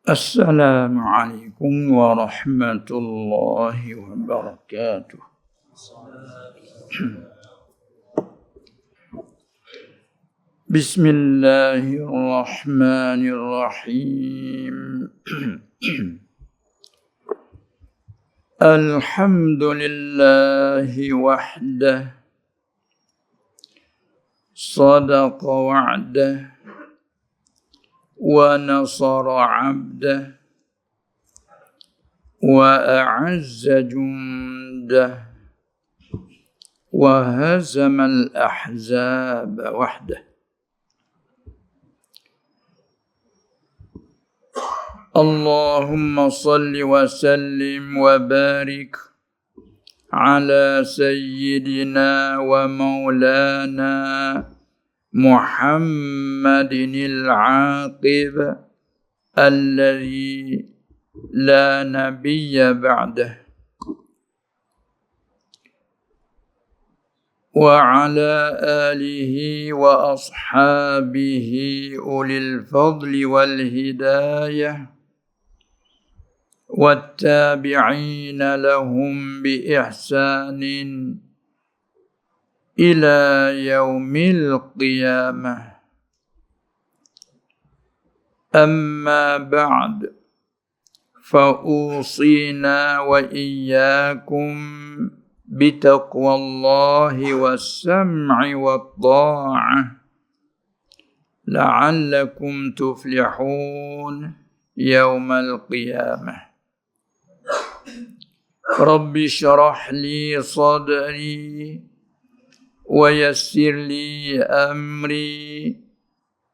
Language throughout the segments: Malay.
Assalamualaikum warahmatullahi wabarakatuh. Bismillahirrahmanirrahim. Alhamdulillahi wahdah. Sadaqa wa'dah. ونصر عبده وأعز جنده وهزم الأحزاب وحده. اللهم صل وسلم وبارك على سيدنا ومولانا محمد العاقب الذي لا نبي بعده وعلى آله وأصحابه أولي الفضل والهداية والتابعين لهم بإحسان إلى يوم القيامة. أما بعد فأوصينا وإياكم بتقوى الله والسمع والطاعة لعلكم تفلحون يوم القيامة. رب اشرح لي صدري ويسر لي أمري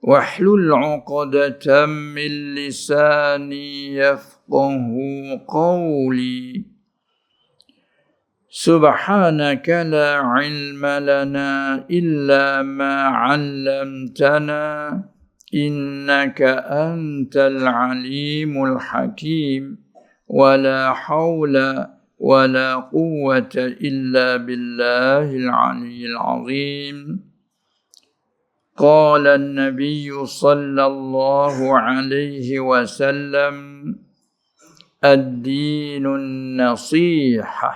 واحلل عقدة من لساني يفقه قولي. سبحانك لا علم لنا إلا ما علمتنا إنك أنت العليم الحكيم ولا حول ولا قوة إلا بالله العلي العظيم. قال النبي صلى الله عليه وسلم الدين النصيحة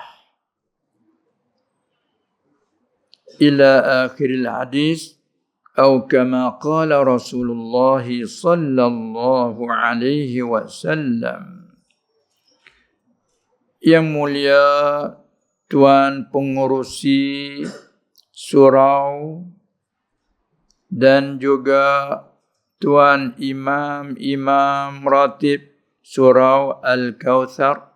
إلى آخر الحديث أو كما قال رسول الله صلى الله عليه وسلم. Yang mulia Tuan Pengurusi Surau dan juga Tuan Imam Ratib Surau Al-Kautsar,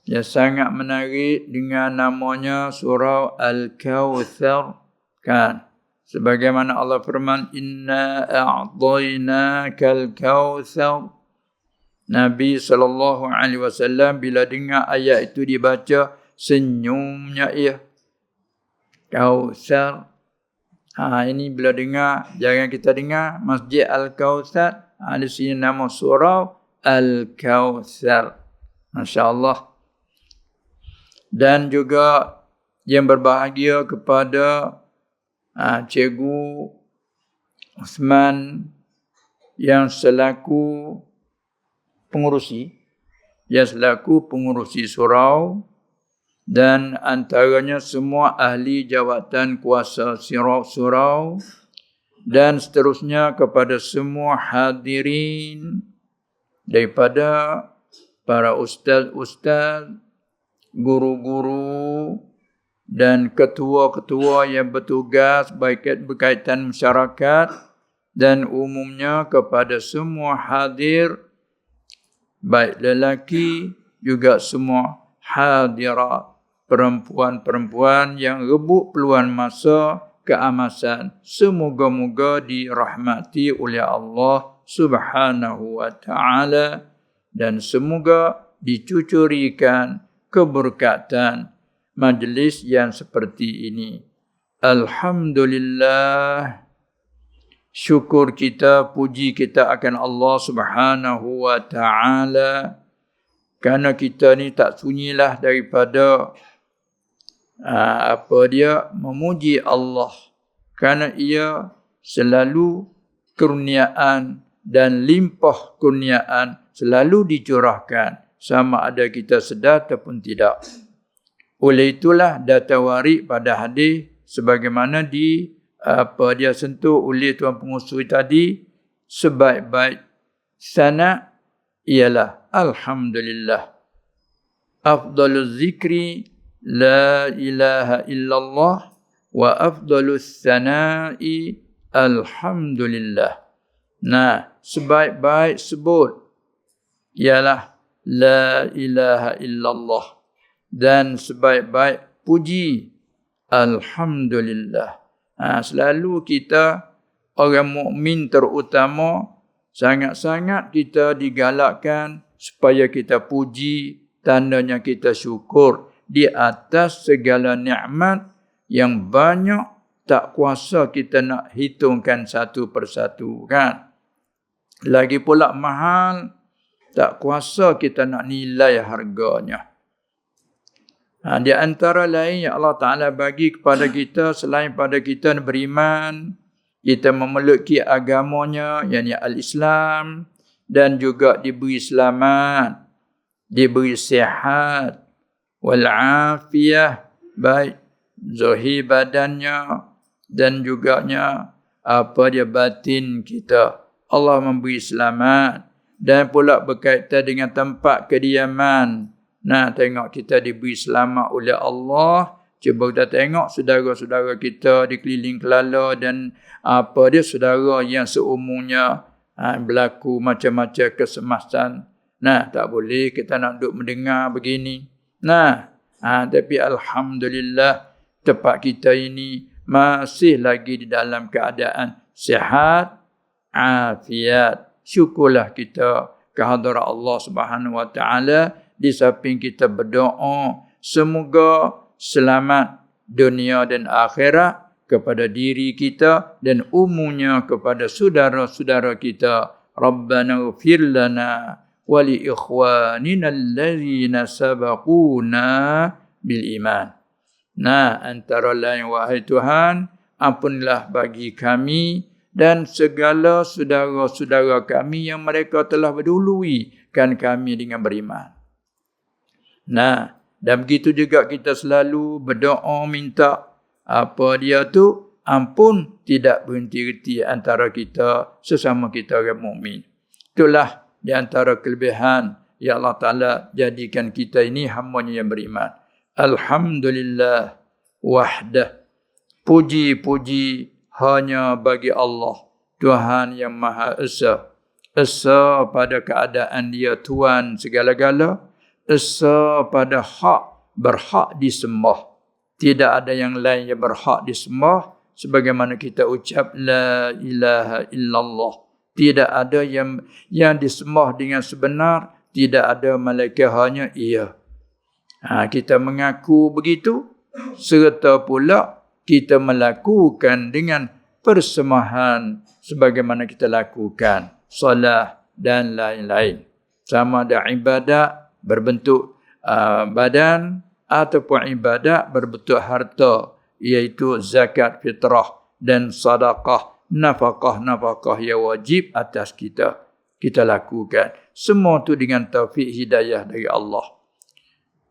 yang sangat menarik dengan namanya Surau Al-Kautsar, kan? Sebagaimana Allah firman, Inna a'tainakal kautsar. Nabi SAW bila dengar ayat itu dibaca, senyumnya ia. Kautsar. Ini bila dengar, jangan kita dengar Masjid Al-Kautsar. Di sini nama surau Al-Kautsar. Masya Allah. Dan juga yang berbahagia kepada Cikgu Osman yang selaku pengurusi surau, dan antaranya semua ahli jawatan kuasa surau, dan seterusnya kepada semua hadirin daripada para ustaz-ustaz, guru-guru dan ketua-ketua yang bertugas berkaitan masyarakat, dan umumnya kepada semua hadir, baik lelaki juga semua hadirat, perempuan-perempuan yang rebut peluang masa keamasan. Semoga-moga dirahmati oleh Allah Subhanahu wa ta'ala, dan semoga dicucurikan keberkatan majlis yang seperti ini. Alhamdulillah. Syukur kita, puji kita akan Allah Subhanahu wa ta'ala, kerana kita ni tak sunyilah daripada memuji Allah, kerana ia selalu kurniaan dan limpah kurniaan selalu dicurahkan sama ada kita sedar ataupun tidak. Oleh itulah data warid pada hadis sebagaimana dia sentuh oleh tuan pengusul tadi, sebaik-baik sana ialah alhamdulillah. Afdaluz zikri la ilaha illallah wa afdalus sana'i alhamdulillah. Nah, sebaik-baik sebut ialah la ilaha illallah dan sebaik-baik puji alhamdulillah. Selalu kita orang mukmin terutama sangat-sangat kita digalakkan supaya kita puji, tandanya kita syukur di atas segala nikmat yang banyak tak kuasa kita nak hitungkan satu persatu kan. Lagi pula mahal, tak kuasa kita nak nilai harganya. Di antara lain yang Allah Ta'ala bagi kepada kita selain pada kita beriman, kita memeluk agamanya, yakni al-Islam, dan juga diberi selamat, diberi sihat, wal-afiyah, baik zahir badannya dan juganya batin kita. Allah memberi selamat dan pula berkaitan dengan tempat kediaman. Nah, tengok kita diberi selamat oleh Allah. Cuba kita tengok saudara-saudara kita di keliling kelala dan saudara yang seumurnya berlaku macam-macam kesemasan. Nah, tak boleh kita nak duduk mendengar begini. Nah, tapi alhamdulillah tempat kita ini masih lagi di dalam keadaan sihat, afiat. Syukurlah kita kehadrat Allah Subhanahu Wa Taala di samping kita berdoa semoga selamat dunia dan akhirat kepada diri kita dan umumnya kepada saudara-saudara kita. Rabbana ighfir lana wa li ikhwanina allazina sabaquna bil iman. Nah, antara lain wahai Tuhan, ampunilah bagi kami dan segala saudara-saudara kami yang mereka telah berdahului kan kami dengan beriman. Nah, dan begitu juga kita selalu berdoa minta ampun tidak berhenti-henti antara kita sesama kita orang mukmin. Itulah di antara kelebihan yang Allah Ta'ala jadikan kita ini hamba-Nya yang beriman. Alhamdulillah wahdah. Puji-puji hanya bagi Allah, Tuhan yang Maha Esa. Esa pada keadaan Dia Tuhan segala-gala. Esa pada berhak disembah. Tidak ada yang lain yang berhak disembah sebagaimana kita ucap la ilaha illallah. Tidak ada yang disembah dengan sebenar, tidak ada malaikat hanya Ia. Kita mengaku begitu serta pula kita melakukan dengan persembahan sebagaimana kita lakukan solat dan lain-lain. Sama ada ibadat berbentuk badan ataupun ibadat berbentuk harta, iaitu zakat fitrah dan sedekah, nafkah yang wajib atas kita. Kita lakukan. Semua itu dengan taufik hidayah dari Allah.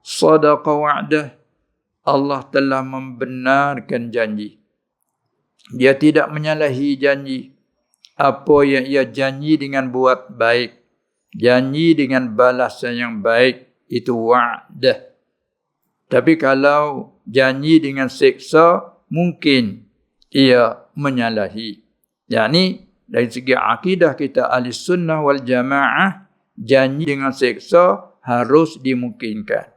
Sadaqah wa'dah, Allah telah membenarkan janji. Dia tidak menyalahi janji. Apa yang Ia janji dengan buat baik, janji dengan balasan yang baik, itu wa'dah. Tapi kalau janji dengan seksa, mungkin Ia menyalahi. Yani dari segi akidah kita ahli sunnah wal jamaah, janji dengan seksa harus dimungkinkan.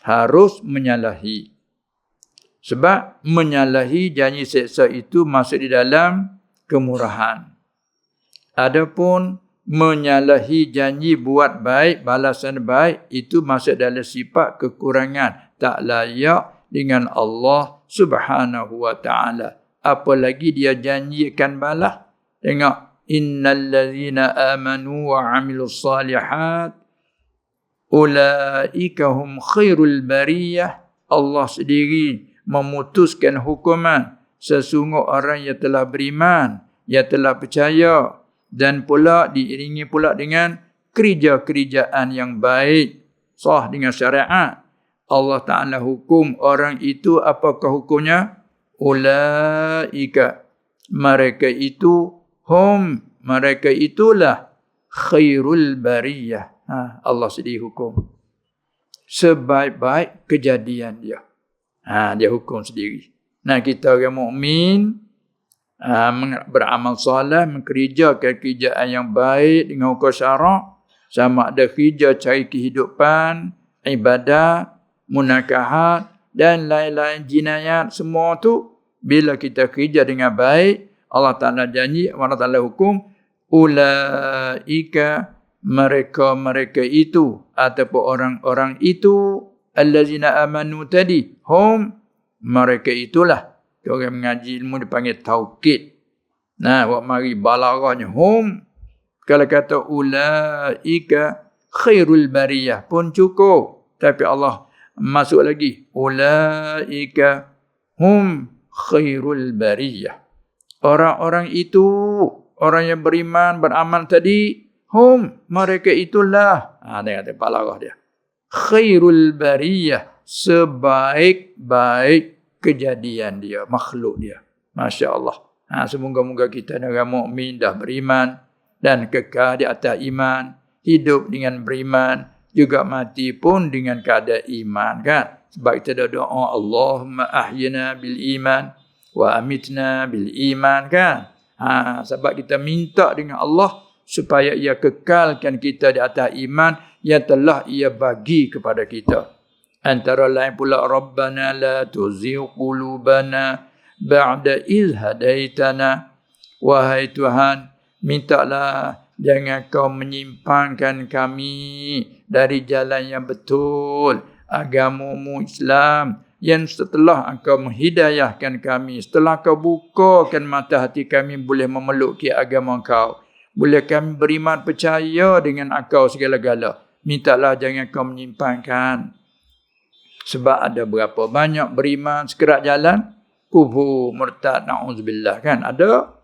Harus menyalahi. Sebab menyalahi janji seksa itu masuk di dalam kemurahan. Adapun menyalahi janji buat baik, balasan baik, itu masuk dalam sifat kekurangan. Tak layak dengan Allah Subhanahu Wa Ta'ala. Apalagi Dia janjikan balas. Tengok. Innal ladzina amanu wa amilus salihat ulaika hum khairul bariyah. Allah sendiri memutuskan hukuman. Sesungguh orang yang telah beriman, yang telah percaya dan pula diiringi pula dengan kerja-kerjaan yang baik sah dengan syariat. Allah Ta'ala hukum orang itu, apakah hukumnya? Ulaika, mereka itu, mereka itulah khairul bariyah. Allah sendiri hukum sebaik-baik kejadian dia. Dia hukum sendiri. Nah, kita orang mukmin beramal soleh, mengerjakan kerjaan yang baik dengan hukum syarak, sama ada kerja cari kehidupan, ibadah, munakahat dan lain-lain jinayat, semua tu bila kita kerja dengan baik, Allah Ta'ala janji, Allah Ta'ala hukum, ulaika, mereka itu ataupun orang-orang itu, allazina amanu tadi, mereka itulah. Orang mengaji ilmu dipanggil taukid. Nah, buat mari balaghahnya kalau kata ulaika khairul bariyah pun cukup. Tapi Allah masuk lagi, ulaika khairul bariyah. Orang-orang itu, orang yang beriman, beramal tadi, mereka itulah. Dia kata balaghah dia. Khairul bariyah, sebaik-baik kejadian dia, makhluk dia. Masya Allah. Semoga-moga kita negara mukmin dah beriman dan kekal di atas iman, hidup dengan beriman, juga mati pun dengan keadaan iman, kan? Sebab kita dah doa, Allahumma ahyina bil iman wa amitna bil iman, kan? Sebab kita minta dengan Allah supaya ia kekalkan kita di atas iman yang telah ia bagi kepada kita. Antara lain pula, Rabbana la tuzigh qulubana ba'da idh hadaitana. Wahai Tuhan, mintalah jangan kau menyimpangkan kami dari jalan yang betul, agamamu Islam, yang setelah engkau menghidayahkan kami, setelah kau bukakan mata hati kami boleh memeluk agama kau, boleh kami beriman percaya dengan engkau segala-gala. Mintalah jangan kau menyimpangkan. Sebab ada berapa banyak beriman sekerat jalan, kufur, murtad, na'udzubillah, kan? Ada.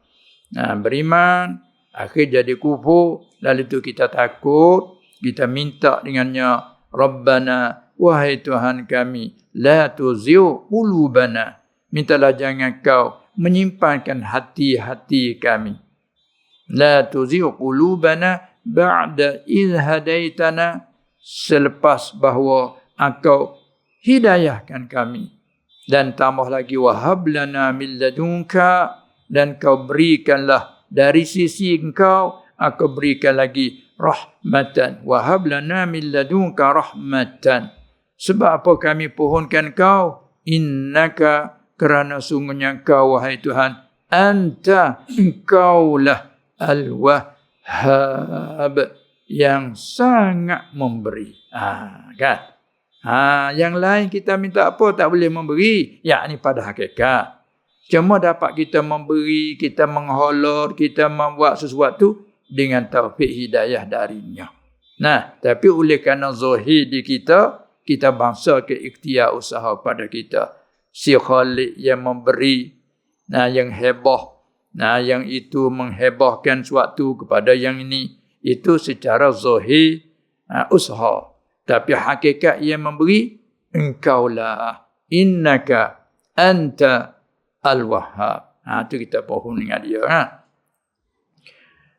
Beriman, akhir jadi kufur, lalu itu kita takut, kita minta dengannya, Rabbana, wahai Tuhan kami, la tuzigh qulubana. Mintalah jangan kau menyimpangkan hati-hati kami. La tuzigh qulubana ba'da idh hadaitana, selepas bahawa engkau hidayahkan kami. Dan tambah lagi, wahab lana min ladunka, dan kau berikanlah dari sisi engkau, aku berikan lagi rahmatan. Wahab lana min ladunka rahmatan. Sebab apa kami pohonkan kau? Innaka, kerana sungguhnya kau wahai Tuhan, anta, engkaulah al-wahhab, yang sangat memberi. Kan? Yang lain kita minta apa tak boleh memberi, yakni pada hakikat. Cuma dapat kita memberi, kita mengholor, kita membuat sesuatu dengan taufik hidayah darinya. Nah, tapi oleh kerana zahir di kita, kita bangsa ke ikhtiar usaha pada kita. Si Khalik yang memberi, yang hebah, yang itu menghebahkan sesuatu kepada yang ini, itu secara zahir usaha. Tapi hakikat yang memberi, engkaulah, innaka anta al-wahhab. Itu kita faham dengan dia.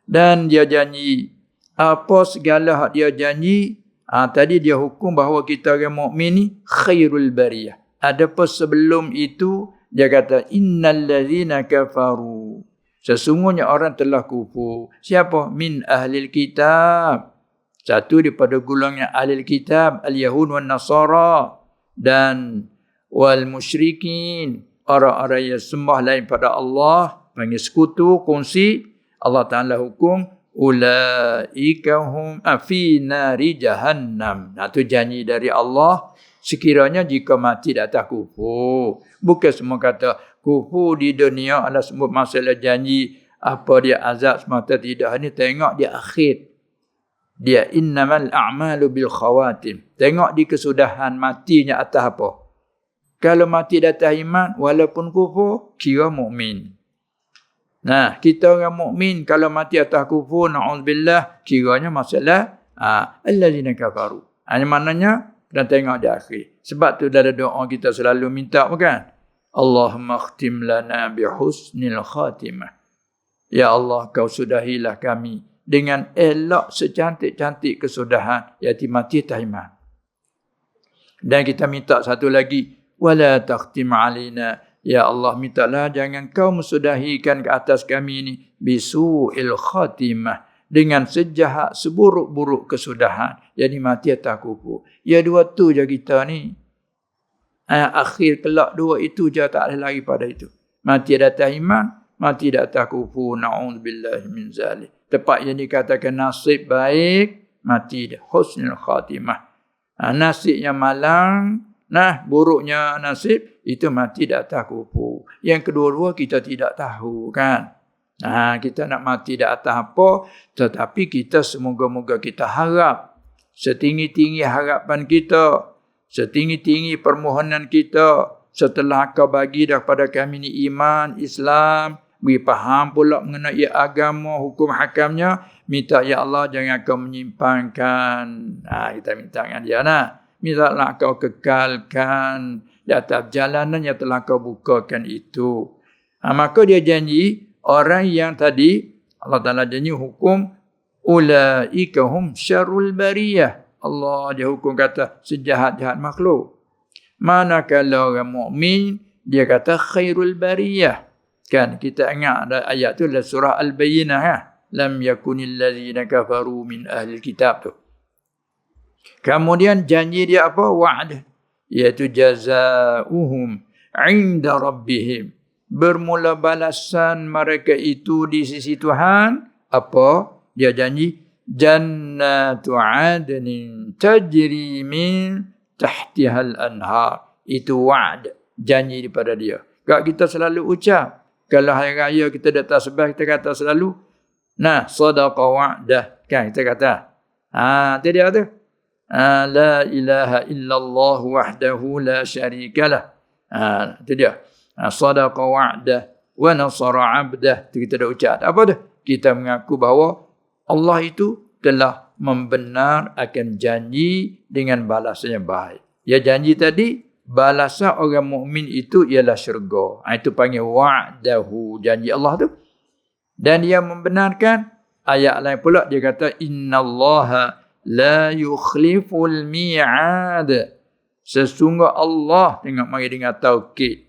Dan dia janji, apa segala hak dia janji, tadi dia hukum bahawa kita orang mukmin ni khairul bariyah. Adapun sebelum itu, dia kata, innal ladzina kafaru, sesungguhnya orang telah kufur. Siapa? Min ahlil kitab. Satu daripada golongan ahli kitab, al-Yahud wan Nasara, dan wal musyrikin, orang-orang yang sembah lain pada Allah, panggil sekutu, kongsi. Allah Ta'ala hukum, ulaika hum fi nari jahannam. Itu janji dari Allah, sekiranya jika mati di atas kufur. Bukan semua kata kufur di dunia Allah sebut masalah janji, apa dia azab semata, tidak. Ini tengok di akhir. Dia innamal a'malu bil khawatim. Tengok di kesudahan matinya atas apa. Kalau mati di atas iman, walaupun kufur, kira mukmin. Nah, kita orang mukmin kalau mati atas kufur, na'udzubillah, kiranya masalah allazina kafaru. Ini maknanya dan tengok di akhir. Sebab tu dalam doa kita selalu minta bukan? Allahumma khtim lana bihusnil khatimah. Ya Allah, kau sudahilah kami dengan elok secantik-cantik kesudahan, iaitu mati atas iman. Dan kita minta satu lagi, wala takhtim alaina. Ya Allah, mintalah jangan kau mensudahikan ke atas kami ini bisu'il khatimah, dengan sejahat seburuk-buruk kesudahan, jadi mati atas kufur. Ya dua tu je kita ni. Akhir kelak dua itu je, tak ada lagi pada itu. Mati di atas iman, mati di atas kufur. Na'udzubillahi min zalik. Tepat yang dikatakan nasib baik, mati di husnul khatimah. Nasib yang malang, buruknya nasib, itu mati di atas kufur. Yang kedua-dua kita tidak tahu kan. Kita nak mati di atas apa, tetapi kita semoga-moga kita harap, setinggi-tinggi harapan kita, setinggi-tinggi permohonan kita, setelah kau bagi daripada kami ni iman, Islam, beri faham pula mengenai agama, hukum hakamnya, minta ya Allah jangan kau menyimpangkan. Kita minta dengan dia mintalah kau kekalkan di atas jalanan yang telah kau bukakan itu. Maka dia janji orang yang tadi Allah Ta'ala janji hukum ulaika hum syarrul bariyah. Allah dia hukum kata sejahat-jahat makhluk. Manakala orang mukmin dia kata khairul bariyah. Kan kita ingat ada ayat tu dalam surah Al-Bayyinah lam yakunil ladzina kafaru min ahli kitab tu. Kemudian janji dia apa? Wa'd, iaitu jazaa'uhum 'inda rabbihim. Bermula balasan mereka itu di sisi Tuhan. Apa? Dia janji jannatu 'adnin tajri min tahtihal anhar. Itu wa'd, janji daripada dia. Kak kita selalu ucap. Kalau hari raya kita datang sebab kita kata selalu sadaqa wa'dah. Kan kita kata. Itu dia tu. La ilaha illallah wahdahu la syarikalah. Itu dia. Sadaqa wa'dah wa nasara 'abdah. Itu kita dah ucap. Apa tu? Kita mengaku bahawa Allah itu telah membenar akan janji dengan balasan yang baik. Ya janji tadi, balasan orang mukmin itu ialah syurga. Itu panggil wa'dahu, janji Allah tu. Dan dia membenarkan ayat lain pula dia kata innallaha la yukhliful mi'ad. Sesungguh Allah, tengok mari dengan taukid.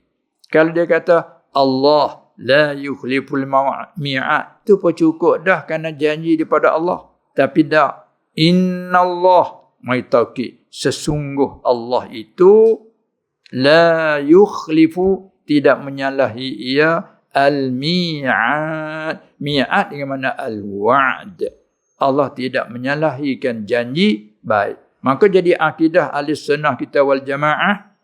Kalau dia kata Allah la yukhliful mi'ad, tu pun cukup dah kerana janji daripada Allah. Tapi dah innallah, mari taukid, sesungguh Allah itu la yukhlifu, tidak menyalahi ia al-mi'ad. Mi'ad dengan mana al-wa'd. Allah tidak menyalahikan janji baik. Maka jadi akidah ahli sunnah kita wal jamaah,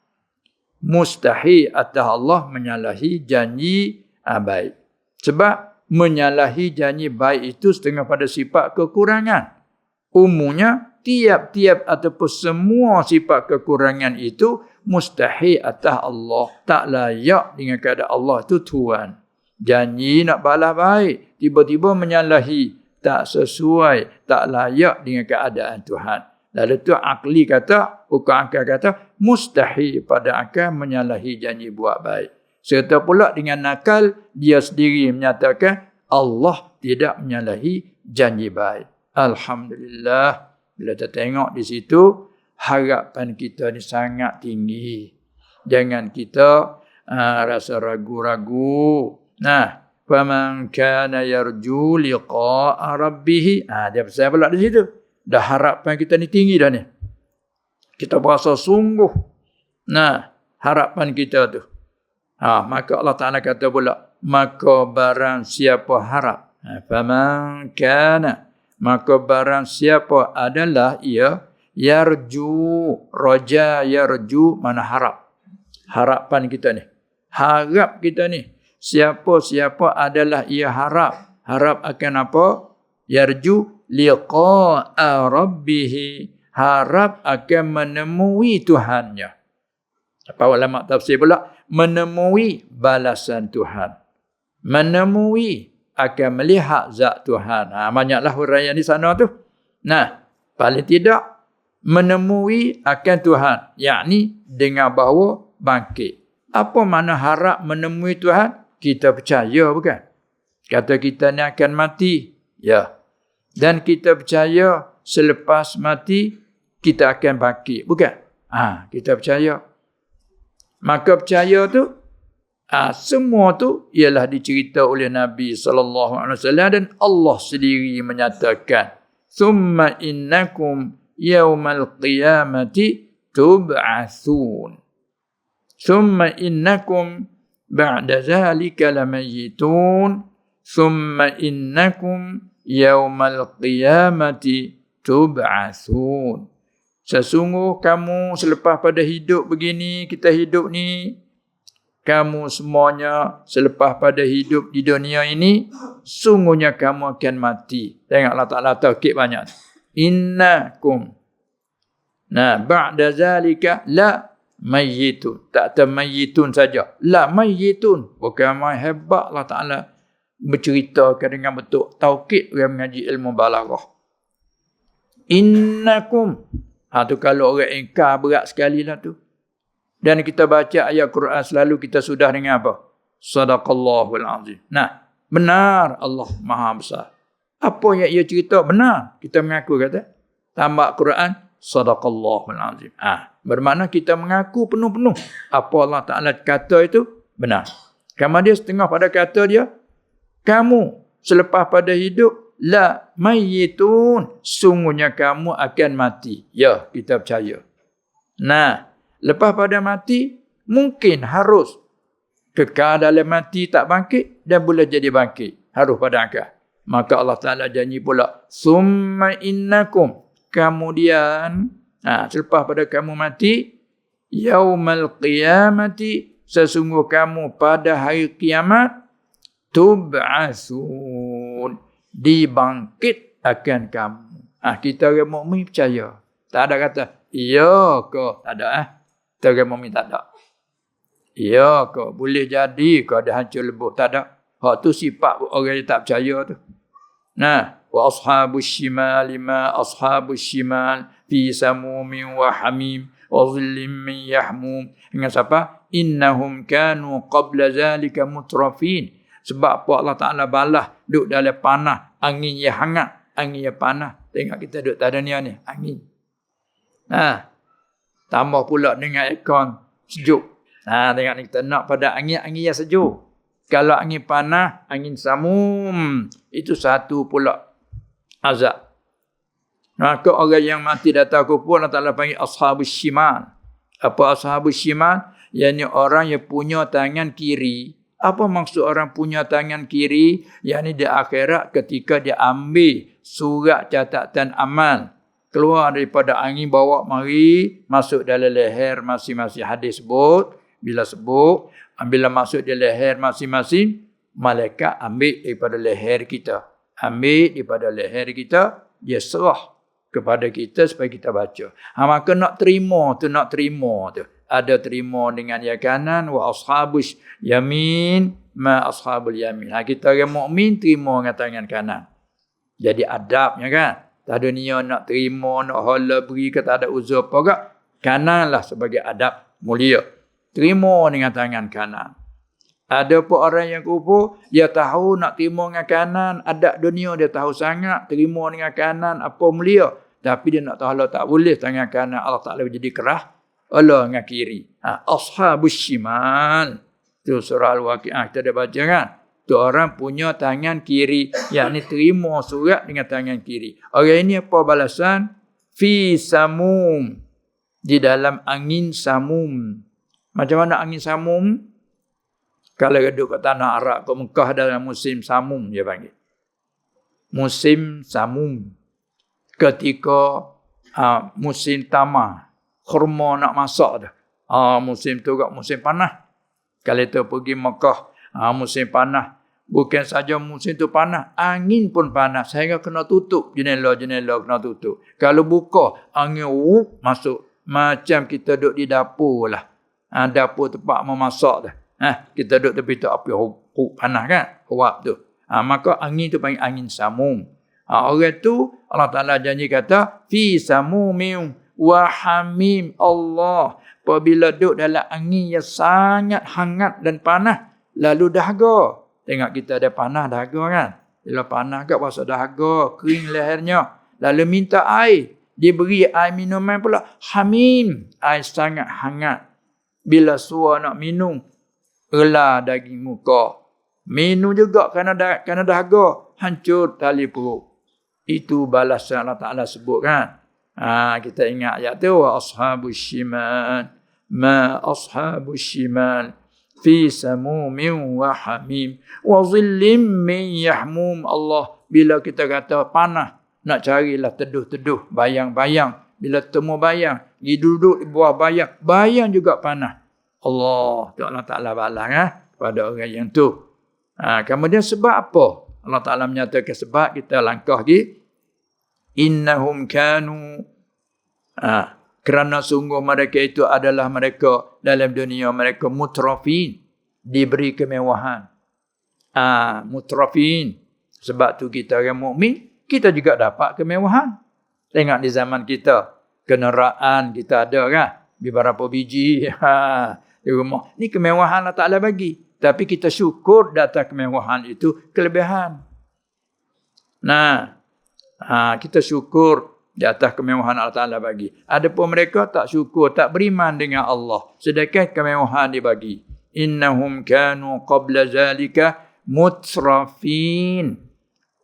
mustahil atas Allah menyalahi janji baik. Sebab menyalahi janji baik itu setengah pada sifat kekurangan. Umumnya tiap-tiap ataupun semua sifat kekurangan itu mustahil atas Allah. Tak layak dengan keadaan Allah itu Tuhan. Janji nak balas baik, tiba-tiba menyalahi. Tak sesuai, tak layak dengan keadaan Tuhan. Lalu tu akli kata, hukum akal kata, mustahil pada akal menyalahi janji buat baik. Serta pula dengan nakal, dia sendiri menyatakan Allah tidak menyalahi janji baik. Alhamdulillah, bila kita tengok di situ, harapan kita ni sangat tinggi. Jangan kita rasa ragu-ragu. Faman kana yarju liqa'a rabbih. Dia pasal pula di situ. Dah harapan kita ni tinggi dah ni. Kita berasa sungguh. Harapan kita tu. Maka Allah Ta'ala kata pula, maka barang siapa harap. Faman kana, maka barang siapa adalah ia yarju, raja yarju, mana harap. Harapan kita ni. Harap kita ni. Siapa-siapa adalah ia harap. Harap akan apa? Yarju liqa'a rabbih. Harap akan menemui Tuhannya. Apa ulama tafsir pula? Menemui balasan Tuhan. menemui, akan melihat zat Tuhan. Banyaklah huraian di sana tu. Nah, paling tidak menemui akan Tuhan, yakni dengan bahawa bangkit. Apa makna harap menemui Tuhan? Kita percaya bukan? Kata kita ni akan mati. Ya. Dan kita percaya selepas mati kita akan bangkit, bukan? Kita percaya. Maka percaya tu semua tu ialah dicerita oleh Nabi SAW dan Allah sendiri menyatakan, "Thumma innakum yawmal qiyamati tub'atsun. Thumma innakum ba'da zalika lamayitun. Thumma innakum yawmal qiyamati tub'atsun." Sesungguh kamu selepas pada hidup begini, kita hidup ni, kamu semuanya selepas pada hidup di dunia ini, sungguhnya kamu akan mati. Tengok Allah Ta'ala taukid banyak. Innakum. Nah, ba'da zalika la mayyitun. Tak termayyitun saja. La mayyitun. Bukan main hebat Allah Ta'ala berceritakan dengan bentuk taukid orang mengaji ilmu balaghah. Innakum. Tu kalau orang ingkar berat sekali lah tu. Dan kita baca ayat Quran selalu kita sudah dengan apa? Sadaqallahul azim. Nah, benar Allah Maha Besar. Apa yang ia cerita benar. Kita mengaku kata. Tambah Quran, Sadaqallahul azim. Bermakna kita mengaku penuh-penuh. Apa Allah Ta'ala kata itu benar. Kamu dia setengah pada kata dia, kamu selepas pada hidup, la mayyitun, sungguhnya kamu akan mati. Ya, kita percaya. Nah, lepas pada mati, mungkin harus kekal dalam mati tak bangkit dan boleh jadi bangkit. Harus pada akal. Maka Allah Ta'ala janji pula, summa innakum, kemudian, selepas pada kamu mati, yaumal qiyamati, sesungguh kamu pada hari kiamat, tub'asun, dibangkit akan kamu. Kita orang mukmin percaya. Tak ada kata ya ke, tak ada. Kita orang mukmin tak ada. Ya ke, boleh jadi ke ada hancur lebur, tak ada. Hak tu sifat orang yang tak percaya tu. Nah, wa ashabus shimal ma ashabus shimal fi samumin wa hamim wa dhillim min yahmum. Dengan siapa? Innahum kanu qabla zalika mutrafin. Sebab apa Allah Ta'ala balas duduk dalam panah, angin yang hangat, angin yang panas. Tengok kita duduk tak ada ni, angin. Tambah pula dengan aircon sejuk. Tengok ni kita nak pada angin yang sejuk. Kalau angin panas, angin samum, itu satu pula azab. Maka orang yang mati datang kubur, Allah Ta'ala panggil ashabus shimal. Apa ashabus shimal? Yang orang yang punya tangan kiri. Apa maksud orang punya tangan kiri? Yang ni di akhirat ketika dia ambil surat catatan amal. Keluar daripada angin, bawa mari, masuk dalam leher masing-masing. Hadis sebut, bila sebut, bila masuk di leher masing-masing, malaikat ambil daripada leher kita. Ambil daripada leher kita, dia serah kepada kita supaya kita baca. Maka nak terima tu. Ada terima dengan yang kanan, wa ashabus yamin ma ashabul yamin. Kita orang mukmin terima dengan tangan kanan. Jadi adabnya kan. Tak ada niat nak terima, nak hala beri ke, tak ada uzur apa gak. Kananlah sebagai adab mulia. Terima dengan tangan kanan. Ada pun orang yang kufur, dia tahu nak terima dengan kanan, adab dunia dia tahu sangat, terima dengan kanan apa mulia. Tapi dia nak tahu Allah tak boleh tangan kanan, Allah Ta'ala jadi kerah. Allah dengan kiri. Ashabus shimal. Tu surah Al-Waqi'ah kita dah baca kan. Tu orang punya tangan kiri. Yakni terima surat dengan tangan kiri. Orang ini apa balasan? Fi samum. Di dalam angin samum. Macam mana angin samum? Kalau duduk kat tanah Arab, kat Mekah dalam musim samum dia panggil. Musim samum. Ketika musim tamar. Khurma nak masak dah. Musim tu kat musim panas. Kalau tu pergi Mekah, musim panas. Bukan saja musim tu panas, angin pun panas. Sehingga kena tutup jendela-jendela kena tutup. Kalau buka, angin masuk. Macam kita duduk di dapur lah. Dapur tempat memasak dah. Kita duduk tepi tu api panas kan, huap tu. Maka angin tu panggil angin samum. Orang tu Allah Ta'ala janji kata fi samumim wa hamim. Allah apabila duduk dalam angin yang sangat hangat dan panas, lalu dahaga. Tengok kita ada panas dahaga kan. Bila panas kat rasa dahaga, kering lehernya. Lalu minta air. Dia beri air minuman pula. Hamim. Air sangat hangat. Bila suar nak minum, rela daging muka. Minum juga kerana dahaga. Hancur tali perut. Itu balasan Allah Ta'ala sebut kan. Kita ingat ayat tu. Wa ashabus shimal. Ma ashabus shimal. Fi samumin wa hamim. Wa zillim min yahmum. Allah. Bila kita kata panah. Nak carilah teduh-teduh. Bayang-bayang. Bila temu bayang. Dia duduk di bawah bayang. Bayang juga panah. Allah Ta'ala balas pada orang yang tu. Kemudian sebab apa? Allah Ta'ala menyatakan sebab kita langkah lagi. Innahum kanu. Kerana sungguh mereka itu adalah mereka dalam dunia mereka mutrafin. Diberi kemewahan. Mutrafin. Sebab tu kita orang mukmin, kita juga dapat kemewahan. Tengok di zaman kita. Kenderaan kita ada kan? Beberapa biji. Di rumah. Ini kemewahan Allah Ta'ala bagi. Tapi kita syukur di atas kemewahan itu kelebihan. Kita syukur di atas kemewahan Allah Ta'ala bagi. Adapun mereka tak syukur, tak beriman dengan Allah. Sedangkan kemewahan dibagi. Innahum kanu qabla zalika mutrafin.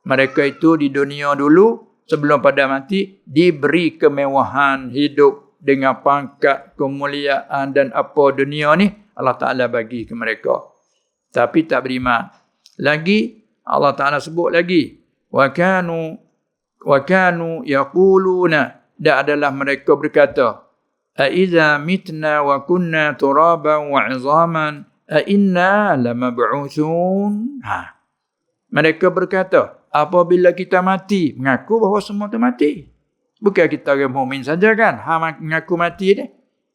Mereka itu di dunia dulu, sebelum pada mati, diberi kemewahan hidup dengan pangkat, kemuliaan dan apa dunia ni, Allah Ta'ala bagi ke mereka. Tapi tak beriman. Lagi, Allah Ta'ala sebut lagi. Wa kanu yaquluna. Dan adalah mereka berkata, Aiza mitna wa kunna turaban wa izaman, inna lamab'uthun. Mereka berkata, apabila kita mati, mengaku bahawa semua tu mati. Bukan kita orang mukmin saja kan, mengaku mati dia.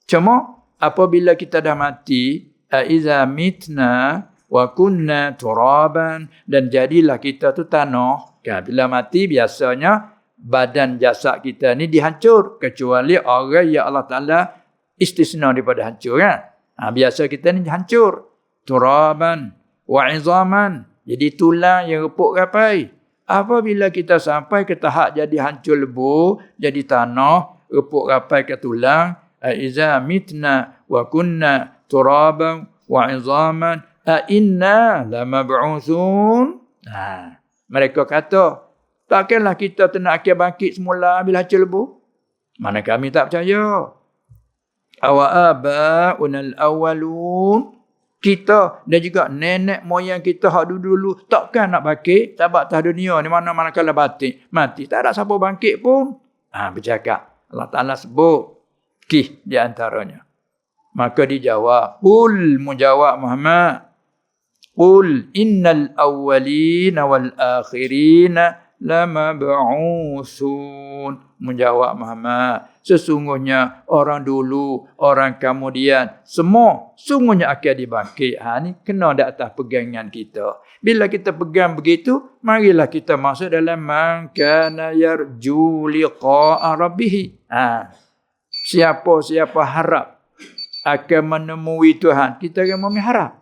Cuma apabila kita dah mati, aiza mitna wa kunna turaban, dan jadilah kita tu tanah. Bila mati biasanya badan jasad kita ni dihancur, kecuali orang yang Allah Ta'ala istisna daripada hancur kan. Biasa kita ni hancur. Turaban wa izaman, jadi tulang yang repuk rapai. Apabila kita sampai ke tahap jadi hancur lebu, jadi tanah, repuk rapai ke tulang, aiza mitna wa kunna turaban wa izaman, inna lamab'uthun. Mereka kata, takkanlah kita nak akan bangkit semula bila hancur lebu? Mana kami tak percaya. Awa aba'unal awwalun. Kita dan juga nenek moyang kita hak dulu takkan nak bangkit. Sebab atas dunia ni mana-mana kalau mati. Tak ada siapa bangkit pun. Bercakap. Allah Ta'ala sebut. Di antaranya. Maka dijawab. Qul menjawab Muhammad. Qul innal awwalina wal akhirina lamab'uthun. Menjawab Muhammad, sesungguhnya orang dulu, orang kemudian, semua sungguhnya akan dibangkit. Ni kena di atas pegangan kita. Bila kita pegang begitu, marilah kita masuk dalam man kana yarju liqa'a rabbih. Siapa harap akan menemui Tuhan, kita akan mengharap.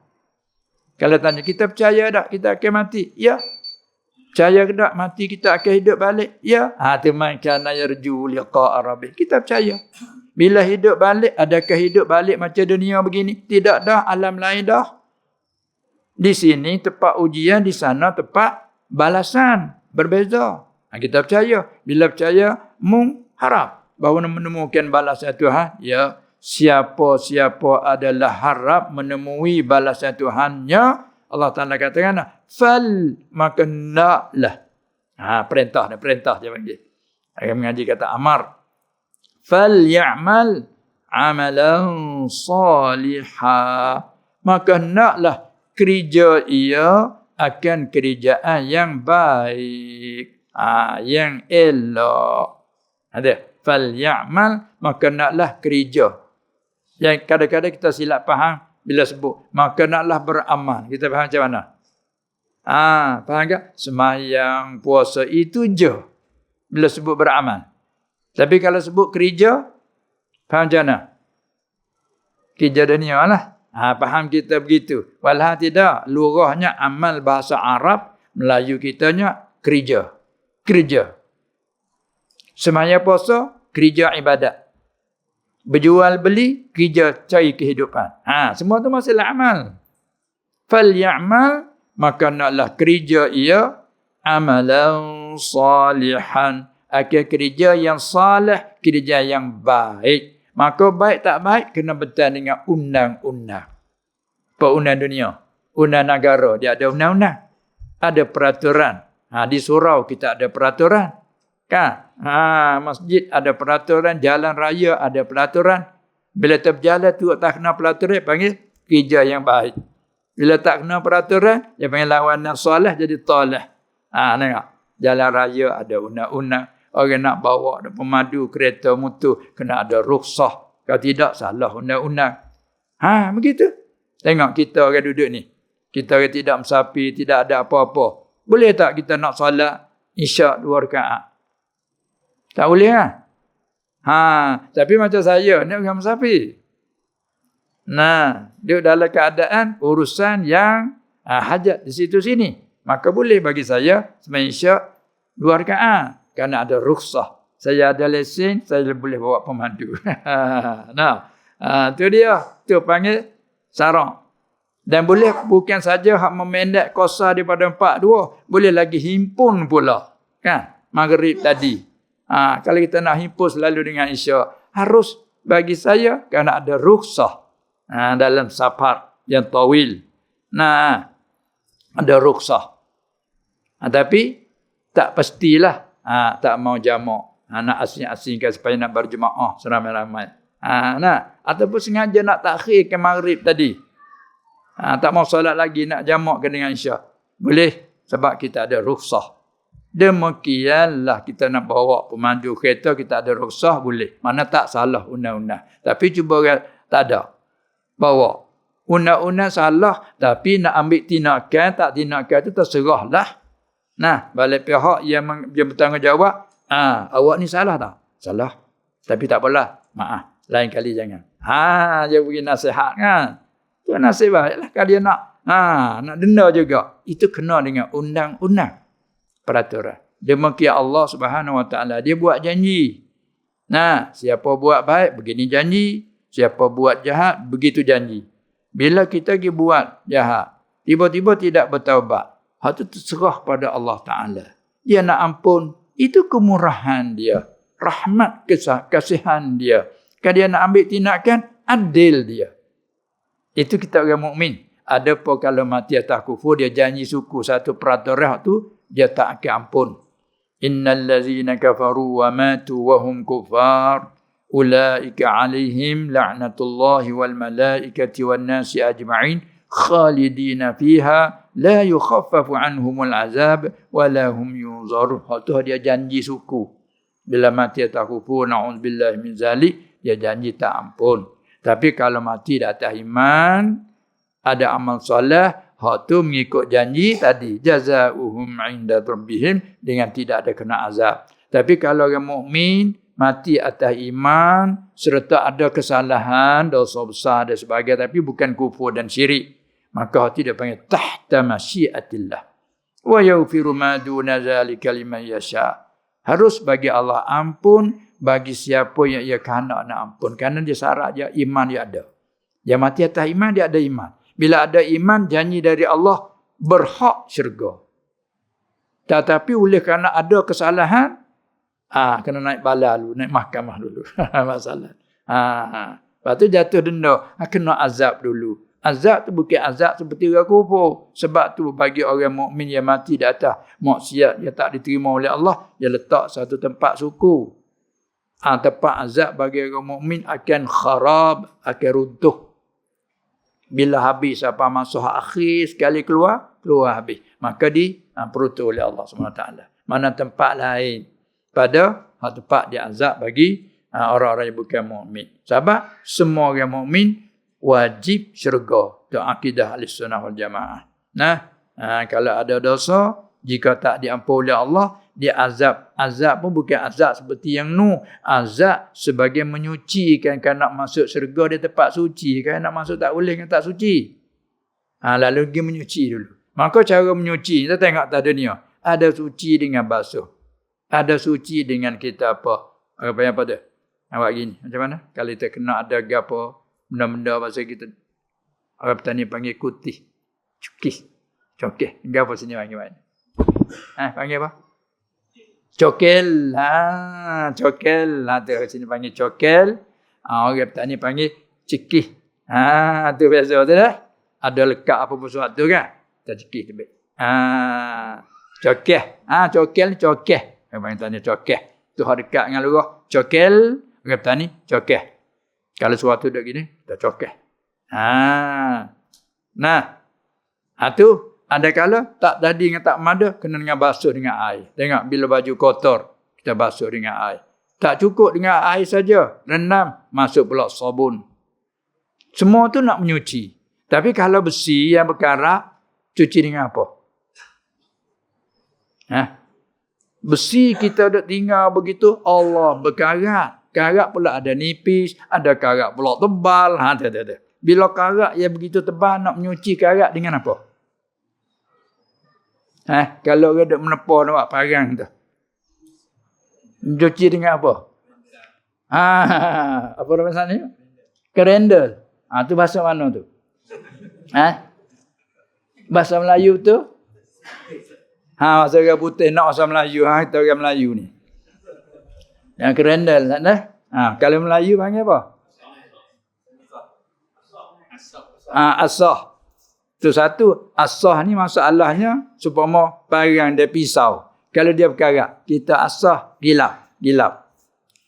Kalau tanya kita percaya tak kita akan mati? Ya. Percaya ke tak mati kita akan hidup balik? Ya. Tu man kana yarju liqa'a rabbih. Kita percaya. Bila hidup balik, adakah hidup balik macam dunia begini? Tidak dah, alam lain dah. Di sini tempat ujian, di sana tempat balasan. Berbeza. Kita percaya. Bila percaya, mengharap bahawa menemukan balasan Tuhan. Ya. Siapa-siapa adalah harap menemui balasan Tuhannya, Allah Ta'ala katakan, maka naklah. Perintah dia panggil. Akan mengaji kata amar. Fal ya'mal amalan salihah. Maka naklah kerja ia akan kerjaan yang baik. Yang elok. Fal ya'mal, maka naklah kerja. Yang kadang-kadang kita silap faham, bila sebut maka naklah beramal. Kita faham macam mana? Faham tak? Sembahyang, puasa itu je bila sebut beramal. Tapi kalau sebut kerja, faham macam mana? Kerja dunia lah. Faham kita begitu. Walah tidak, lurahnya amal bahasa Arab, Melayu kitanya kerja. Kerja. Sembahyang puasa, kerja ibadat. Berjual beli, kerja cari kehidupan. Semua tu masalah amal. Falyamal, maka naklah kerja ia amalan salihan. Akhir kerja yang salih, kerja yang baik. Maka baik tak baik kena bertahan dengan undang-undang. Undang dunia, undang negara, dia ada undang-undang. Ada peraturan. Di surau kita ada peraturan. Kan? Masjid ada peraturan, jalan raya ada peraturan. Bila terberjalan tu tak kena peraturan, panggil kerja yang baik. Bila tak kena peraturan, dia panggil lawanan soleh jadi toleh. Tengok. Jalan raya ada undang-undang. Orang nak bawa ada pemadu kereta motor kena ada rukhsah. Kalau tidak salah undang-undang. Begitu. Tengok kita orang duduk ni. Kita orang tidak musafir, tidak ada apa-apa. Boleh tak kita nak solat isyak 2 rakaat? Tak boleh kan? Tapi macam saya ni orang musafir. Dia dalam keadaan urusan yang hajat di situ sini. Maka boleh bagi saya sembahyang isyak 2 rakaat. Kerana ada rukhsah. Saya ada lesen, saya boleh bawa pemandu. Tu dia. Tu panggil sarang. Dan boleh bukan saja hak memendek kosa daripada 4-2. Boleh lagi himpun pula. Kan? Maghrib tadi. Kalau kita nak himpun selalu dengan isyak. Harus bagi saya kerana ada rukhsah. Dalam safar yang tawil. Ada rukhsah. Tapi tak pastilah. Tak mau jamak. Nak asing-asingkan supaya nak berjemaah seramai-ramai. Ataupun sengaja nak takhirkan maghrib tadi. Tak mau solat lagi, nak jamakkan dengan isyak. Boleh, sebab kita ada rukhsah. Demikianlah kita nak bawa pemandu kereta, kita ada rukhsah, boleh. Mana tak salah undang-undang. Tapi cuba orang tak ada. Bawa. Undang-undang salah, tapi nak ambil tindakan, tak tindakan itu terserahlah. Balik pihak yang bertanggungjawab, awak ni salah tak? Salah. Tapi tak apalah. Maaf. Lain kali jangan. Dia beri nasihat kan. Tu nasihat lah. Kalau dia nak denda juga. Itu kena dengan undang-undang. Peraturan. Demikian Allah Subhanahu Wa Taala. Dia buat janji. Siapa buat baik, begini janji. Siapa buat jahat, begitu janji. Bila kita pergi buat jahat, tiba-tiba tidak bertaubat. Hal itu terserah pada Allah Ta'ala. Dia nak ampun. Itu kemurahan dia. Rahmat kasihan dia. Kalau dia nak ambil tindakan, adil dia. Itu kita orang mukmin. Adapun kalau mati atas kufur, dia janji suku satu peraturan tu, dia tak akan ampun. Innal ladzina kafaru wa matu wa hum kufar. Ulaika alaihim la'natullahi wal malaikati wan nasi ajma'in. Khalidina fiha. La yukhaffafu anhumul azab wala hum yunzarun. Itu dia janji suku. Bila mati atas kufur, na'udzubillah min zalik, dia janji tak ampun. Tapi kalau mati di atas iman, ada amal soleh, hak tu mengikut janji tadi. Jazauhum 'inda rabbihim, dengan tidak ada kena azab. Tapi kalau orang mukmin mati atas iman serta ada kesalahan, dosa besar dan sebagainya, tapi bukan kufur dan syirik, maka hati dia panggil tahta masyiatillah. Wa yaghfiru ma duna zalika liman yasha. Harus bagi Allah ampun bagi siapa yang ia kehendak nak ampun. Kerana dia syarat dia iman dia ada. Dia mati atas iman, dia ada iman. Bila ada iman, janji dari Allah berhak syurga. Tetapi oleh kerana ada kesalahan, kena naik bala dulu, naik mahkamah dulu. Masalah. Lepas tu jatuh denda, kena azab dulu. Azab tu bukan azab seperti orang kufur. Sebab tu bagi orang mukmin yang mati di atas maksiat, dia tak diterima oleh Allah, dia letak satu tempat suku. Tempat azab bagi orang mukmin akan kharab, akan runtuh. Bila habis apa masa akhir sekali keluar habis. Maka diperutuh oleh Allah SWT. Mana tempat lain pada tempat dia azab bagi orang-orang yang bukan mukmin. Sebab semua orang mukmin wajib syurga. Itu akidah Ahlussunnah wal Jamaah. Nah, kalau ada dosa, jika tak diampuni oleh Allah, dia azab. Azab pun bukan azab seperti yang Nuh. Azab sebagai menyucikan. Kan nak masuk syurga dia tempat suci. Kan nak masuk tak boleh kan tak suci. Lalu dia menyuci dulu. Maka cara menyuci, kita tengok atas dunia. Ada suci dengan basuh. Ada suci dengan kita apa? Apa tu? Awak gini. Macam mana? Kalau kita kena ada apa, benda-benda bahasa kita. Orang petani panggil kutih. Cokeh. Apa sini panggil mana? Panggil apa? Cokel. Cokel. Tu sini panggil cokel. Orang petani panggil cikih. Tu biasa tu dah. Ada lekat apa pun sesuatu kan? Kita cikih tu baik. Cokeh. Cokel ni cokeh. Orang panggil tanya cokeh. Tu hak dekat dengan lurah. Cokel. Orang petani cokeh. Kalau sesuatu duduk gini, kita cokeh. Tu ada kala tak tadi dengan tak mada, kena dengan basuh dengan air. Tengok bila baju kotor, kita basuh dengan air. Tak cukup dengan air saja, rendam, masuk pula sabun. Semua tu nak menyuci. Tapi kalau besi yang berkarat, cuci dengan apa? Besi kita duk tinggal begitu, Allah berkarat. Karat pula ada nipis, ada karat pula tebal. Bila karat yang begitu tebal, nak menyuci karat dengan apa? Kalau orang duk menepa nak parang tu. Cuci dengan apa? Apa bahasa ni? Kerendel. Tu bahasa mana tu? Bahasa Melayu tu? Bahasa orang putih nak bahasa Melayu. Kita orang Melayu ni. Yang kerendel. Kalau Melayu panggil apa? Asah. Itu satu. Asah ni masalahnya supaya parang dia pisau. Kalau dia berkarat, kita asah gilap.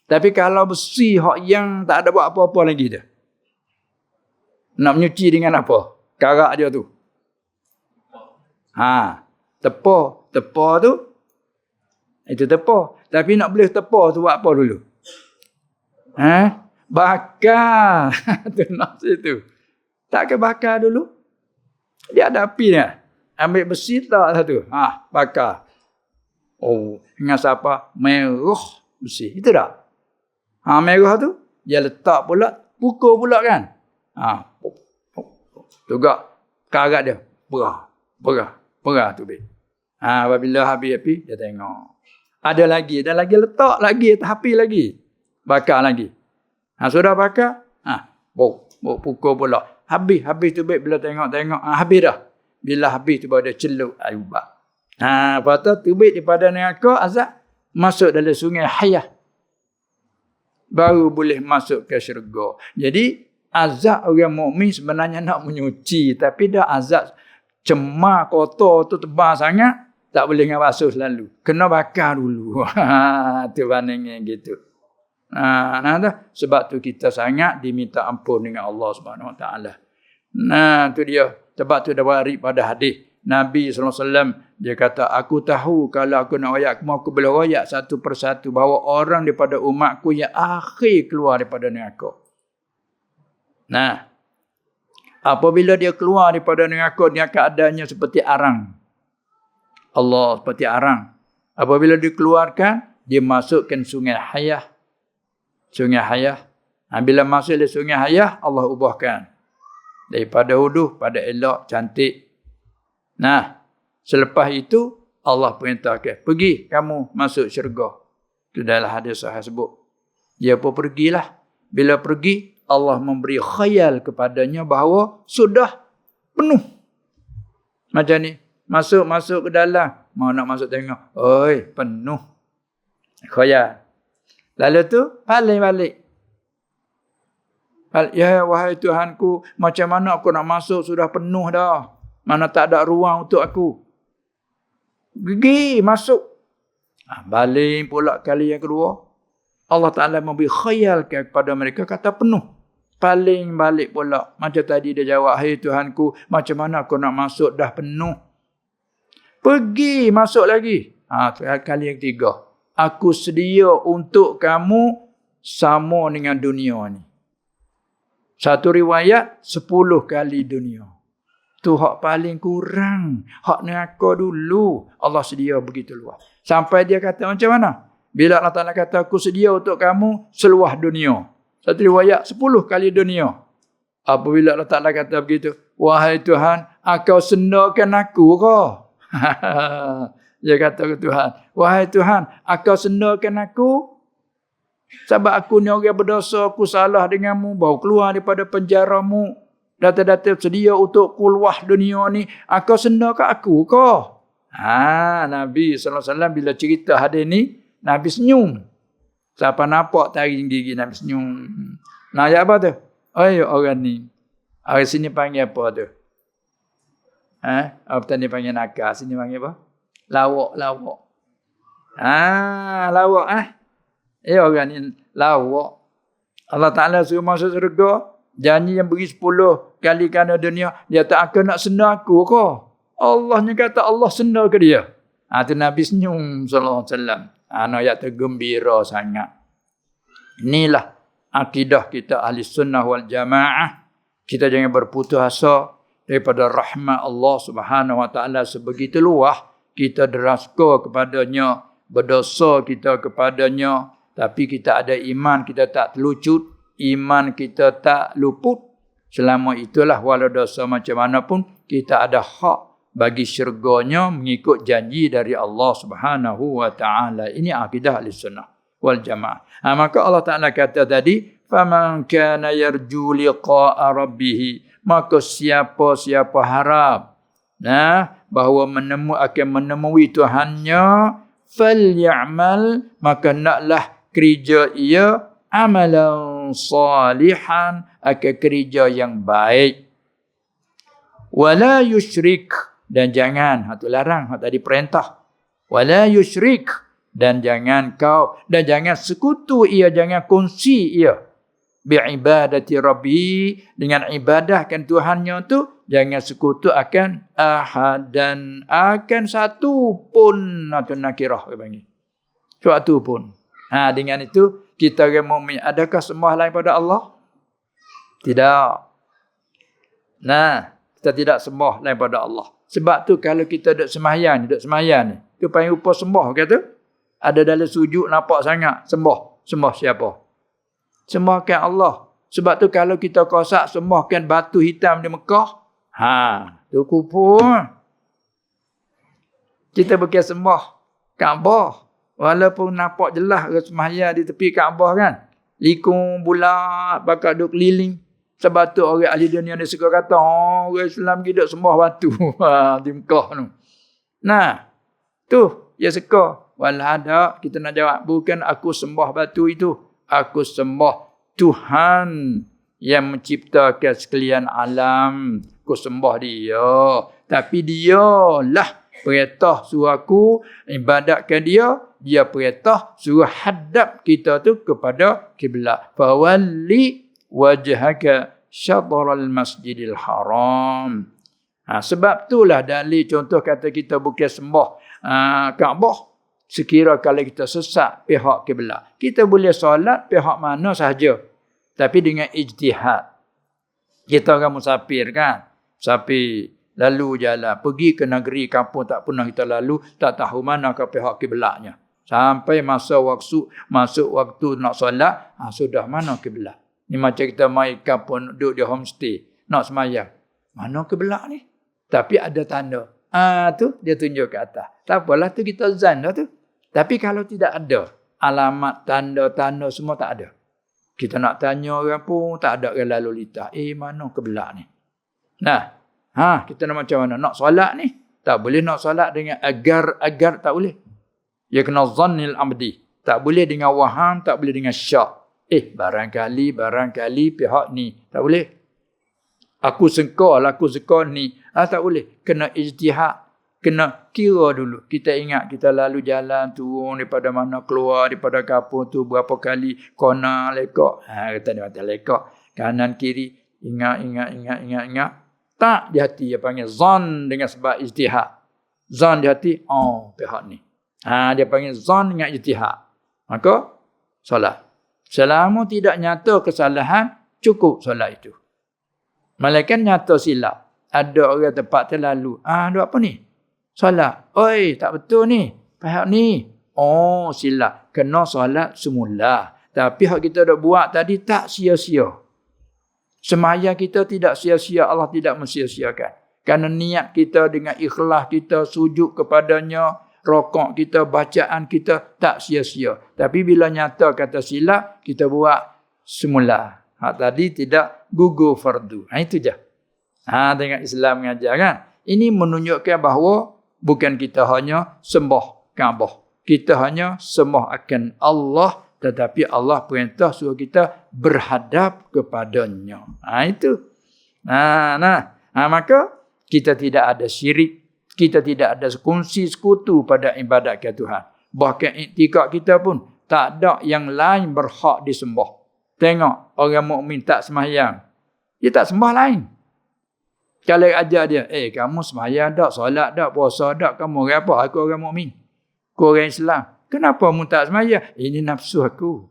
Tapi kalau besi yang tak ada buat apa-apa lagi dia. Nak menyuci dengan apa? Karat dia tu. Tepa tu. Itu tepa. Tapi nak boleh tepa tu buat apa dulu? Bakar. Tu nak situ. Tak ke bakar dulu? Dia ada api ni. Ambil besi tak satu. Bakar. Dengan siapa? Merah besi. Itu tak? Merah tu, dia letak pula, pukul pula kan? Juga karat dia. Perah tu. Apabila habis api, dia tengok. Ada lagi letak lagi, api lagi. Bakar lagi. Sudah bakar, pukul pula. Habis tu baik bila tengok. Habis dah. Bila habis tu baru dia celup air ubah. Lepas tu baik daripada neraka azab masuk dalam sungai Hayah. Baru boleh masuk ke syurga. Jadi azab orang mukmin sebenarnya nak menyuci. Tapi dah azab cemar kotor tu tebal sangat. Tak boleh dengan basuh selalu. Kena bakar dulu. Tu bandingnya gitu. Sebab tu kita sangat diminta ampun dengan Allah Subhanahu Wa Taala. Tu dia. Sebab tu dah waris pada hadis Nabi SAW. Dia kata, aku tahu kalau aku nak royak, aku boleh royak satu persatu bahawa orang daripada umatku yang akhir keluar daripada neraka. Apabila dia keluar daripada neraka, dia keadaannya seperti arang. Allah seperti arang. Apabila dikeluarkan, dia masukkan sungai Hayah. Sungai Hayah. Bila masuk di sungai Hayah, Allah ubahkan. Daripada huduh pada elok, cantik. Selepas itu, Allah perintahkan, pergi kamu masuk syurga. Itu dalam hadis sahih sebut. Dia pun pergilah. Bila pergi, Allah memberi khayal kepadanya bahawa sudah penuh. Macam ni. Masuk ke dalam. Mau nak masuk tengok. Oi, penuh. Khayal. Lalu tu, balik. Ya wahai Tuhanku, macam mana aku nak masuk sudah penuh dah. Mana tak ada ruang untuk aku. Pergi masuk. Balik pula kali yang kedua. Allah Ta'ala memberi khayal kepada mereka, kata penuh. Paling balik pula. Macam tadi dia jawab, hai Tuhanku, macam mana aku nak masuk dah penuh. Pergi masuk lagi. Kali yang ketiga. Aku sedia untuk kamu sama dengan dunia ni. Satu riwayat 10 kali dunia. Tu hak paling kurang. Hak neraka dulu. Allah sedia begitu luas. Sampai dia kata macam mana? Bila Allah Ta'ala kata, aku sedia untuk kamu seluas dunia. Satu riwayat 10 kali dunia. Apabila Allah Ta'ala kata begitu, wahai Tuhan, engkau senakan aku ke? Dia kata ke Tuhan, wahai Tuhan, engkau senakan aku? Sebab aku ni orang berdosa, aku salah denganmu, baru keluar daripada penjaramu. Data-data sedia untuk keluar dunia ni, engkau senakan aku ke? Nabi SAW bila cerita hadis ni, Nabi senyum. Siapa nampak taring gigi Nabi senyum. Nah, ayat apa tu? Orang ni. Orang sini panggil apa tu? Apa tadi panggil nakal? Sini panggil apa? Lawak. Lawak. Orang ni lawak. Allah Ta'ala suruh masuk surga. Janji yang beri 10 kali kerana dunia. Dia tak akan nak senang aku ke? Allahnya kata Allah senang ke dia. Tu Nabi senyum sallallahu alaihi wasallam. Ayat tu gembira sangat. Inilah akidah kita ahli sunnah wal jamaah. Kita jangan berputus asa daripada rahmat Allah Subhanahu wa taala sebegitu luas. Kita derhaka kepadanya, berdosa kita kepadanya, tapi kita ada iman, kita tak terlucut, iman kita tak luput. Selama itulah walau dosa macam mana pun kita ada hak bagi syurganya mengikut janji dari Allah Subhanahu wa taala. Ini akidah Ahlussunnah wal Jamaah. Maka Allah Taala kata tadi, faman kana yarju liqa'a rabbih, maka siapa harap bahawa akan menemui Tuhannya, falyamal, maka naklah kerja ia amalan salihan, akan kerja yang baik. Wala yusyrik, dan jangan, itu larang, tadi perintah. Wala yusyrik, dan jangan sekutu ia, jangan kongsi ia. Bi'ibadati rabbi, dengan ibadahkan Tuhannya tu, jangan sekutu akan ahadan, akan satu pun, atau nakirah panggil. Suatu pun. Dengan itu, kita orang mukmin, adakah sembah lain pada Allah? Tidak. Kita tidak sembah lain pada Allah. Sebab tu kalau kita duduk sembahyang ni, tu panggil rupa sembah kata. Ada dalam sujud nampak sangat sembah. Sembah siapa? Sembahkan Allah. Sebab tu kalau kita kosak sembahkan batu hitam di Mekah, tu kufur. Kita bukan sembah Kaabah. Walaupun nampak jelas orang sembahyang di tepi Kaabah kan. Likung bulat, bakal duduk keliling. Sebab tu orang ahli dunia ni suka kata, orang Islam kita sembah batu di Mekah tu. Tu dia suka. Walau ada, kita nak jawab, bukan aku sembah batu itu. Aku sembah Tuhan yang menciptakan sekalian alam. Aku sembah dia. Tapi dialah perintah suruh aku ibadatkan dia. Dia perintah suruh hadap kita tu kepada kiblat. Fawalli wajhaka syatral masjidil haram. Sebab itulah dalil contoh kata kita bukan sembah Kaabah. Sekira kalau kita sesat pihak kiblat, kita boleh solat pihak mana sahaja, tapi dengan ijtihad. Kita orang musafir kan, musafir lalu jalan pergi ke negeri kampung tak pernah kita lalu, tak tahu mana ke pihak kiblatnya. Sampai masuk waktu nak solat, sudah mana kiblat. Ni macam kita mai kampung duduk di homestay, nak semayang. Mana kiblat ni? Tapi ada tanda. Tu dia tunjuk ke atas. Tak apalah tu kita zan dah tu. Tapi kalau tidak ada alamat, tanda-tanda semua tak ada. Kita nak tanya orang pun tak ada orang lalu lintas. Mana kiblat ni? Kita nak macam mana? Nak solat ni? Tak boleh nak solat dengan agar tak boleh. Dia kena zannil abdi. Tak boleh dengan waham, tak boleh dengan syak. Barangkali pihak ni. Tak boleh. Aku sengkau ni. Tak boleh. Kena ijtihad. Kena kira dulu. Kita ingat kita lalu jalan turun daripada mana keluar daripada kampung tu berapa kali kona lekok. Kata dia mata lekok. Kanan kiri. Ingat. Tak di hati dia panggil zon dengan sebab ijtihad. Zon di hati. Pihak ni. Dia panggil zon dengan ijtihad. Maka solat. Selama tidak nyata kesalahan, cukup solat itu. Malaikat nyata silap. Ada orang tempat terlalu. Ada apa ni? Solat. Oi, tak betul ni. Pihak ni. Oh, silap. Kena solat semula. Tapi hak kita dah buat tadi tak sia-sia. Sembahyang kita tidak sia-sia. Allah tidak mensia-siakan. Kerana niat kita dengan ikhlas kita sujud kepadanya, rokok kita, bacaan kita tak sia-sia. Tapi bila nyata kata silap, kita buat semula. Hak tadi tidak gugur fardu. Itu je. Tengok Islam mengajar kan. Ini menunjukkan bahawa bukan kita hanya sembah Kaabah. Kita hanya sembah akan Allah, tetapi Allah perintah suruh kita berhadap kepadanya. Itu. Maka kita tidak ada syirik. Kita tidak ada kongsi sekutu pada ibadat ke Tuhan. Bahkan iktikad kita pun tak ada yang lain berhak disembah. Tengok orang mukmin tak sembahyang. Dia tak sembah lain. Kalau ajar dia, kamu sembahyang tak, solat tak, puasa tak, kamu orang apa? Aku orang mukmin. Aku orang Islam. Kenapa mu tak sembahyang? Ini nafsu aku.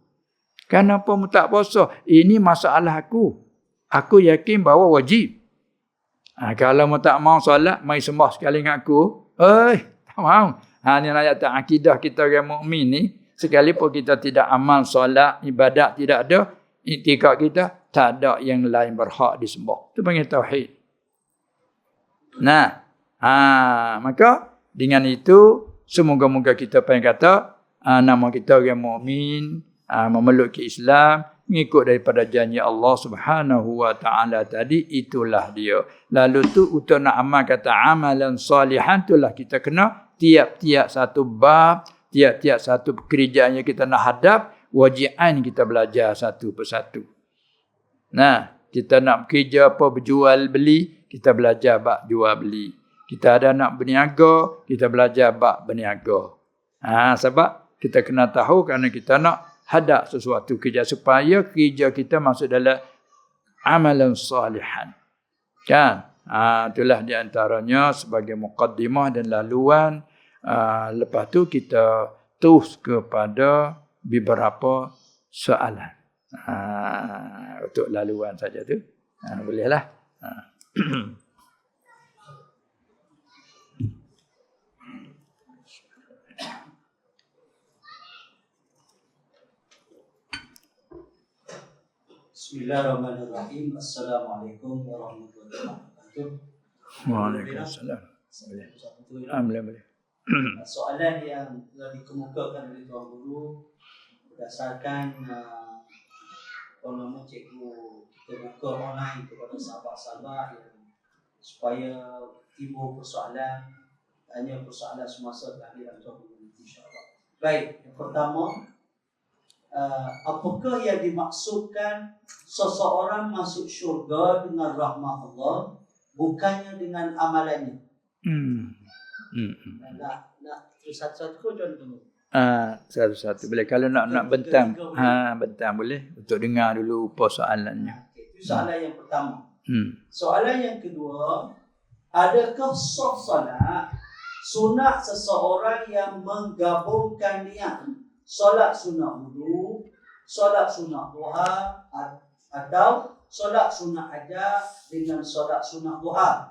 Kenapa mu tak puasa? Ini masalah aku. Aku yakin bahawa wajib. Kalau mu tak mau solat, mai sembah sekali dengan aku. Tak mau. Ini ayat akidah kita orang mukmin ni. Sekalipun kita tidak amal solat, ibadat tidak ada, iktikad kita tak ada yang lain berhak disembah. Itu panggil tauhid. Maka dengan itu semoga-moga kita pengen kata nama kita orang mukmin, memeluk ke Islam, mengikut daripada janji Allah Subhanahu wa taala tadi, itulah dia. Lalu tu untuk nak amal kata amalan salihan, itulah kita kena tiap-tiap satu bab, tiap-tiap satu pekerjaan yang kita nak hadap, wajiban kita belajar satu persatu. Kita nak bekerja apa, berjual beli, kita belajar bab jual beli. Kita ada nak berniaga, kita belajar bab berniaga. Sebab kita kena tahu kerana kita nak hadap sesuatu kerja supaya kerja kita masuk dalam amalan salihan. Kan? Itulah di antaranya sebagai muqaddimah dan laluan. Lepas tu kita terus kepada beberapa soalan. Untuk laluan saja tu. Bolehlah. Bismillahirrahmanirrahim. Assalamualaikum warahmatullahi wabarakatuh. Waalaikumsalam. Alhamdulillah. Soalan yang telah dikemukakan oleh Tuan Guru berdasarkan cikgu kita buka online kepada sahabat-sahabat yang supaya timbul persoalan, hanya persoalan semasa kehadiran Tuan Guru, insya-Allah. Baik, yang pertama, apakah yang dimaksudkan seseorang masuk syurga dengan rahmat Allah bukannya dengan amalannya? Nak satu-satu ke Tuan Guru? Satu-satu boleh. Kalau nak bentang, bentang boleh. Untuk dengar dulu persoalannya. Itu soalan yang pertama. Soalan yang kedua, adakah sah solat sunat seseorang yang menggabungkan niat solat sunat wudu, solat sunat duha, atau solat sunat ajar dengan solat sunat duha,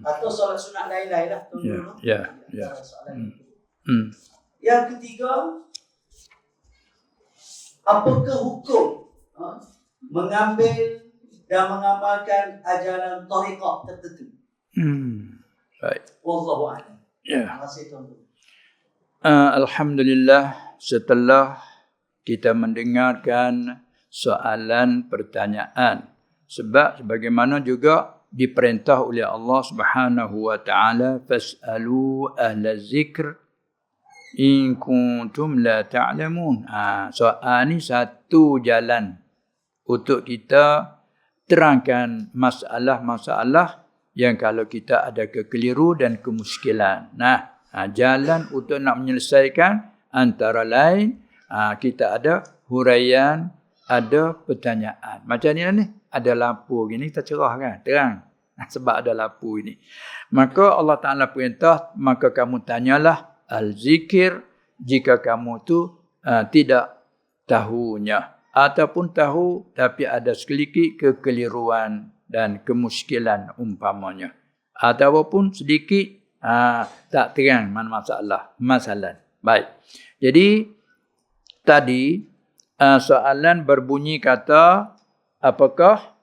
atau solat sunat lain-lain lah. Ya. Yang ketiga, apakah hukum mengambil dan mengamalkan ajaran tariqah tertentu? Baik. Wallahu a'lam. Ya. Terima kasih Tuan Guru. Alhamdulillah, setelah kita mendengarkan soalan pertanyaan, sebab sebagaimana juga diperintah oleh Allah Subhanahu wa taala, fas'alu ahla zikr in kuntum la ta'lamun. Soal ni satu jalan untuk kita terangkan masalah-masalah yang kalau kita ada kekeliru dan kemuskilan. Jalan untuk nak menyelesaikan antara lain kita ada huraian, ada pertanyaan. Macam ni ada lampu gini, kita cerah kan, terang. Sebab ada lampu ini. Maka Allah Ta'ala perintah, maka kamu tanyalah al-zikir jika kamu tu tidak tahunya. ataupun tahu tapi ada sedikit kekeliruan dan kemuskilan umpamanya, ataupun sedikit tak terang mana masalah. Baik. Jadi tadi soalan berbunyi kata apakah,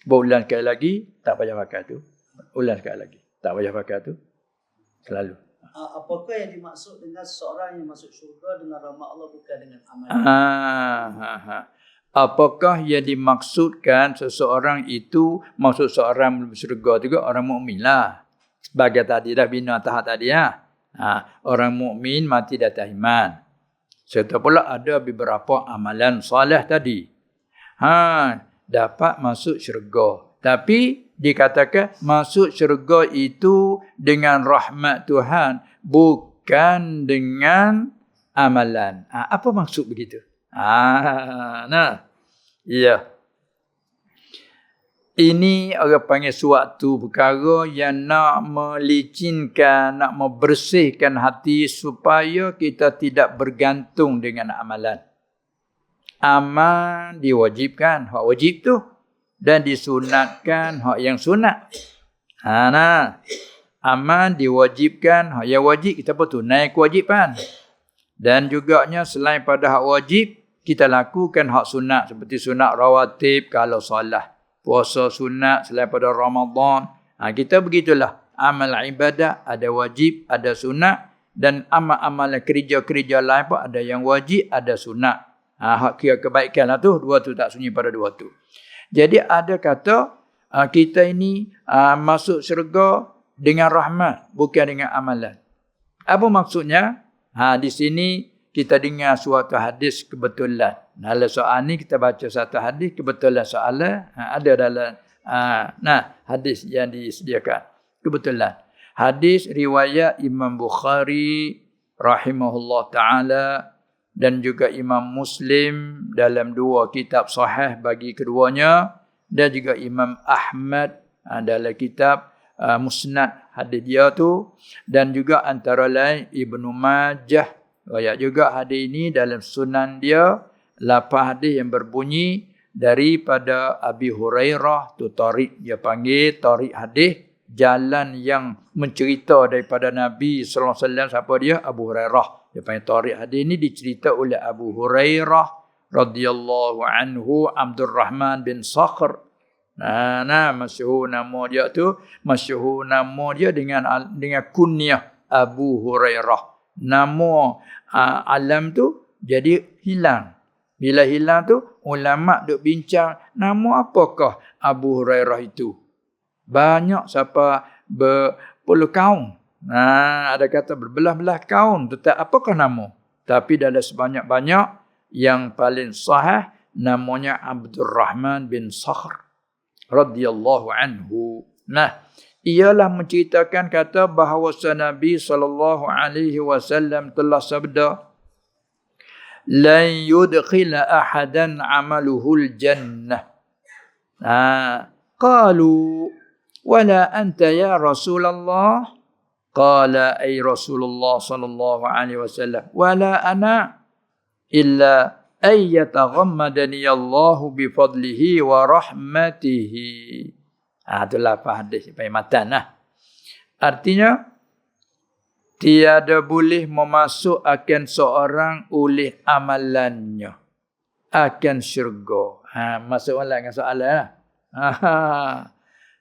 berulang sekali lagi, tak payah pakai tu. Ulang sekali lagi, tak payah pakai tu. Selalu. Apakah yang dimaksud dengan seorang yang masuk syurga dengan rahmat Allah bukan dengan amal? Apakah yang dimaksudkan seseorang itu masuk seorang syurga juga orang mukmin lah. Sebagai tadi dah bina tahap tadi ya. Orang mukmin mati di atas iman. Serta pula ada beberapa amalan soleh tadi. Dapat masuk syurga. Tapi dikatakan masuk syurga itu dengan rahmat Tuhan, bukan dengan amalan. Apa maksud begitu? Ya. Ini orang panggil suatu perkara yang nak melicinkan, nak membersihkan hati supaya kita tidak bergantung dengan amalan. Amal diwajibkan, hak wajib tu. Dan disunatkan hak yang sunat. Amal diwajibkan hak yang wajib, kita pun tunai kewajipan. Dan juganya selain pada hak wajib, kita lakukan hak sunat seperti sunat rawatib kalau solat, puasa sunat selain pada Ramadan. Kita begitulah. Amal ibadah ada wajib, ada sunat, dan amal-amal kerja-kerja lain pun ada yang wajib, ada sunat. Hak kira kebaikan lah tu, dua tu tak sunyi pada dua tu. Jadi ada kata kita ini masuk syurga dengan rahmat, bukan dengan amalan. Apa maksudnya? Di sini kita dengar suatu hadis kebetulan. Dalam soal ni kita baca satu hadis kebetulan soalan ada dalam hadis yang disediakan. Kebetulan. Hadis riwayat Imam Bukhari rahimahullah ta'ala dan juga Imam Muslim dalam dua kitab sahih bagi keduanya, dan juga Imam Ahmad dalam kitab Musnad hadis dia tu, dan juga antara lain Ibnu Majah riwayat juga hadis ini dalam sunan dia, lafaz hadis yang berbunyi daripada Abi Hurairah tu tariq, dia panggil tariq hadis, jalan yang mencerita daripada Nabi sallallahu alaihi wasallam. Siapa dia? Abu Hurairah. Dia panggil tariq hadis ini dicerita oleh Abu Hurairah radhiyallahu anhu, Abdurrahman bin Sakhr. Masyhur nama dia tu, masyhur nama dia dengan kunyah Abu Hurairah. Nama alam tu jadi hilang. Bila hilang tu, ulama duk bincang nama apakah Abu Hurairah itu. Banyak siapa berpuluh kaum. Ada kata berbelah-belah kaum. Tetap apakah nama? Tapi dalam sebanyak-banyak yang paling sahih namanya Abdurrahman bin Sakhr radhiyallahu anhu. Ialah menceritakan kata bahawa Nabi sallallahu alaihi wasallam telah sabda, "La yudkhila ahadan 'amaluhul jannah." Qalu wala anta ya Rasulullah? Qala ay Rasulullah sallallahu alaihi wasallam wala ana illa ay yataghammadani Allah bi fadlihi wa rahmatihi. Itulah hadis sampai matan lah. Artinya tiada boleh memasuk akan seorang oleh amalannya akan syurga. Masuk dengan soalan lah.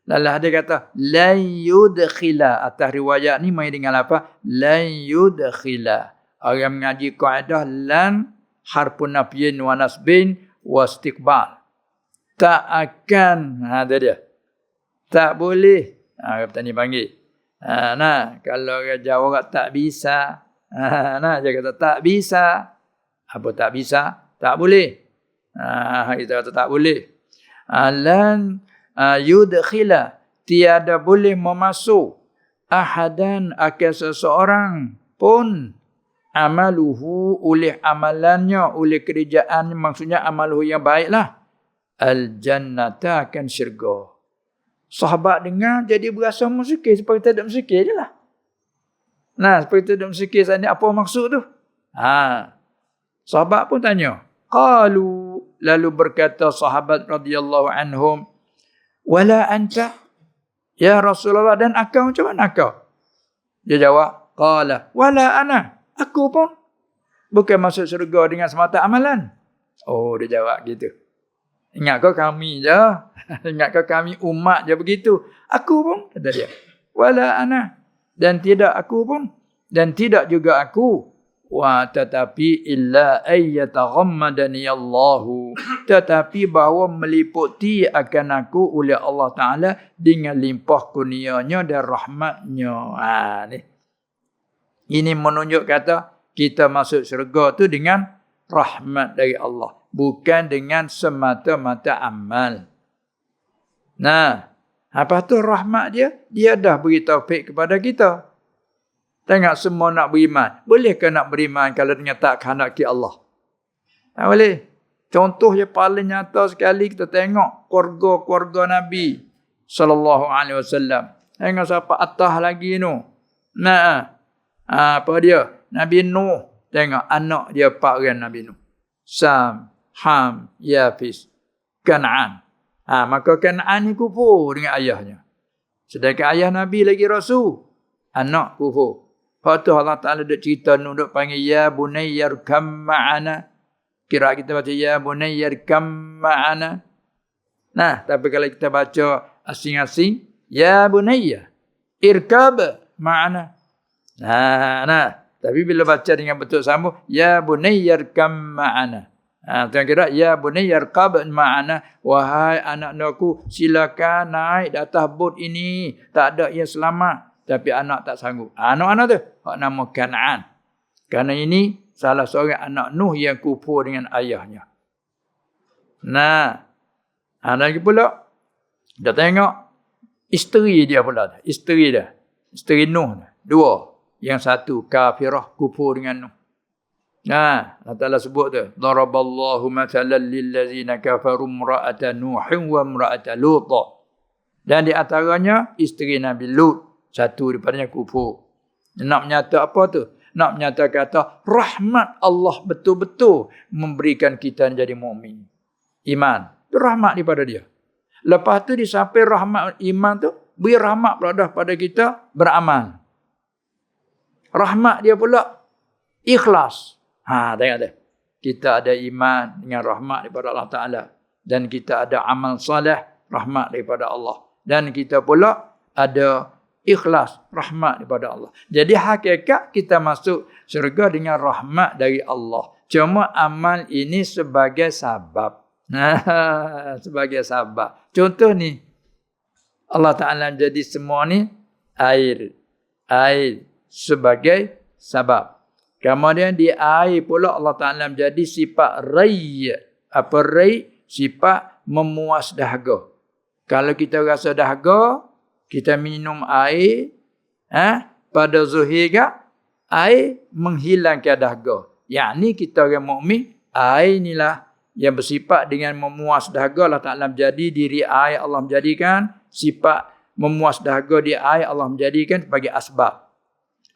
Lalu dia kata la yudkhila, atas riwayat ni main dengan apa? La yudkhila. Orang mengaji kaedah lan harfun nafyin wa nasbin wa istiqbal. Tak akan, ada dia. Tak boleh. Kata ni panggil. Kalau orang Jawa orang tak bisa. Dia kata tak bisa. Apa tak bisa? Tak boleh. Kita kata tak boleh. Lan yudkhila, tiada boleh memasuk ahadan akan seseorang pun amaluhu oleh amalannya, oleh kerjaan, maksudnya amaluhu yang baiklah, al jannata akan syurga. Sahabat dengar jadi berasa musyrik, seperti tak musyrik je lah. Seperti tak musyrik sana, apa maksud tu? Sahabat pun tanya. Qalu, Lalu berkata sahabat radhiyallahu anhum, wala anta ya Rasulullah, dan akau macam mana akau? Dia jawab, qala wala ana, aku pun bukan masuk syurga dengan semata amalan. Oh, dia jawab gitu. Ingat kau kami je. Ingat kau kami umat je begitu. Aku pun, kata dia, wala ana, dan tidak aku pun, dan tidak juga aku. Wa tetapi illa ayyataghammadani Allahu, tetapi bahawa meliputi akan aku oleh Allah Ta'ala dengan limpah kurnianya dan rahmatnya. Ni. Ini menunjuk kata kita masuk syurga tu dengan rahmat dari Allah, bukan dengan semata-mata amal. Nah, apa tu rahmat dia? Dia dah beri taufik kepada kita. Tengok semua nak beriman. Bolehkah nak beriman kalau dengan tak kehendaki Allah? Tak boleh. Contoh yang paling nyata sekali kita tengok keluarga-keluarga Nabi sallallahu alaihi wasallam. Tengok siapa atas lagi tu. Nah, apa dia? Nabi Nuh. Tengok anak dia 4 orang Nabi Nuh. Sam, Ham, Yafis, Kan'an. Maka Kan'an ni kufur dengan ayahnya. Sedangkan ayah Nabi lagi Rasul. Anak kufur. Lepas tu Allah Ta'ala duk cerita Nuh, duk panggil ya bunayyarkam ma'ana. Kira kita baca ya bunayyarkam ma'ana. Nah, tapi kalau kita baca asing-asing, ya bunayya irkab ma'ana. Nah. Tapi bila baca dengan bentuk sambung, ya bunayyarkam ma'ana. Tuan kira ya bunayyarkab ma'ana, wahai anak anakku, silakan naik di atas bot ini. Tak ada yang selamat. Tapi anak tak sanggup. Anak-anak tu hak nama Kan'an. Kerana ini salah seorang anak Nuh yang kufur dengan ayahnya. Nah, lagi pula kita tengok isteri dia pula. Isteri dia. Isteri Nuh. 2. Yang satu kafirah, kufur dengan Nuh. Nah, Allah Ta'ala sebut tu. Daraballahu mathalan lillazina kafaru imra'ata Nuhin wa imra'ata Lut. Dan di antaranya isteri Nabi Lut. Satu daripadanya kufur. Nak menyata apa tu? Nak menyata kata rahmat Allah betul-betul memberikan kita menjadi mukmin. Iman. Itu rahmat daripada dia. Lepas tu disampai rahmat iman tu, beri rahmat pula dah pada kita beramal. Rahmat dia pula ikhlas. Tengok dia. Kita ada iman dengan rahmat daripada Allah Ta'ala. Dan kita ada amal soleh, rahmat daripada Allah. Dan kita pula ada ikhlas, rahmat daripada Allah. Jadi hakikat kita masuk syurga dengan rahmat dari Allah. Cuma amal ini sebagai sabab. Sebagai sabab. Contoh ni, Allah Ta'ala jadi semua ni air. Air sebagai sabab. Kemudian di air pula Allah Ta'ala menjadi sifat rai. Apa rai? Sifat memuas dahaga. Kalau kita rasa dahaga, kita minum air, pada zuhir air menghilangkan dahaga. Yang ni kita orang mukmin, air inilah yang bersifat dengan memuas dahaga. Allah Ta'ala menjadi diri air, Allah menjadikan sifat memuas dahaga di air, Allah menjadikan sebagai asbab.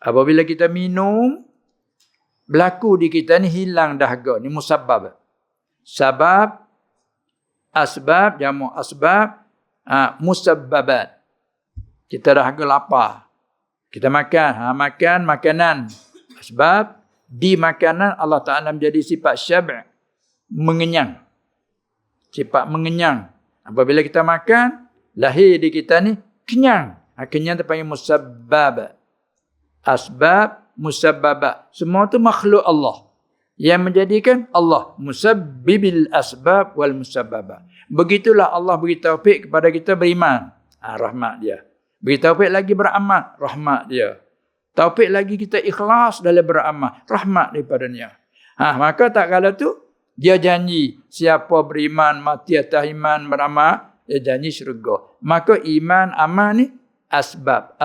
Apabila kita minum, berlaku di kita ni hilang dahaga. Ni musabbab. Sabab, asbab, jamu asbab, musabbabat. Kita dahaga lapar. Kita makan. Makan makanan. Sebab di makanan Allah Ta'ala menjadi sifat syab'. Mengenyang. Sifat mengenyang. Apabila kita makan, lahir di kita ni kenyang. Kenyang terpanggil musabbab. Asbab, musabbabat. Semua tu makhluk Allah. Yang menjadikan Allah. Musabbibil asbab wal musabbabat. Begitulah Allah beri taufik kepada kita beriman. Rahmat dia. Beri taufik lagi beramal, rahmat dia. Taufik lagi kita ikhlas dalam beramal, rahmat daripadanya. Maka tak kala tu dia janji siapa beriman mati atas iman beramal, dia janji syurga. Maka iman amal ni asbab.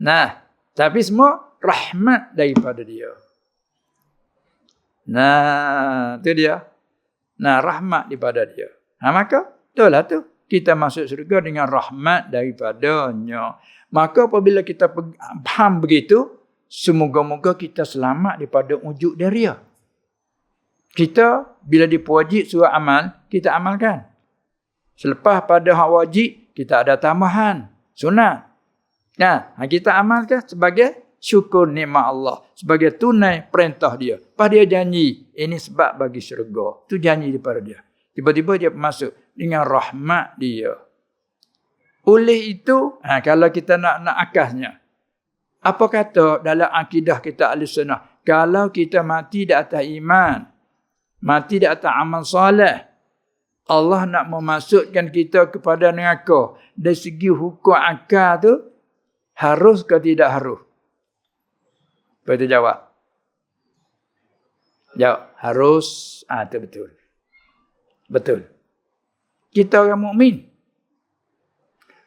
Nah, tapi semua rahmat daripada dia. Nah, tu dia. Nah, rahmat daripada dia. Maka itulah tu. Kita masuk syurga dengan rahmat daripadanya. Maka apabila kita faham begitu, semoga-moga kita selamat daripada ujuk dia. Kita bila dipuji suruh amal, kita amalkan. Selepas pada hak wajib, kita ada tambahan, sunat. Nah, kita amalkan sebagai syukur nikmat Allah, sebagai tunai perintah dia. Pas dia janji, ini sebab bagi syurga. Itu janji daripada dia. Tiba-tiba dia masuk dengan rahmat dia. Oleh itu, kalau kita nak akasnya, apa kata dalam akidah kita Ahlussunnah? Kalau kita mati di atas iman, mati di atas amal soleh, Allah nak memasukkan kita kepada neraka. Dari segi hukum akal tu, harus ke tidak harus? Betul jawab. Jawab, harus. Itu betul. Betul. Kita orang mukmin.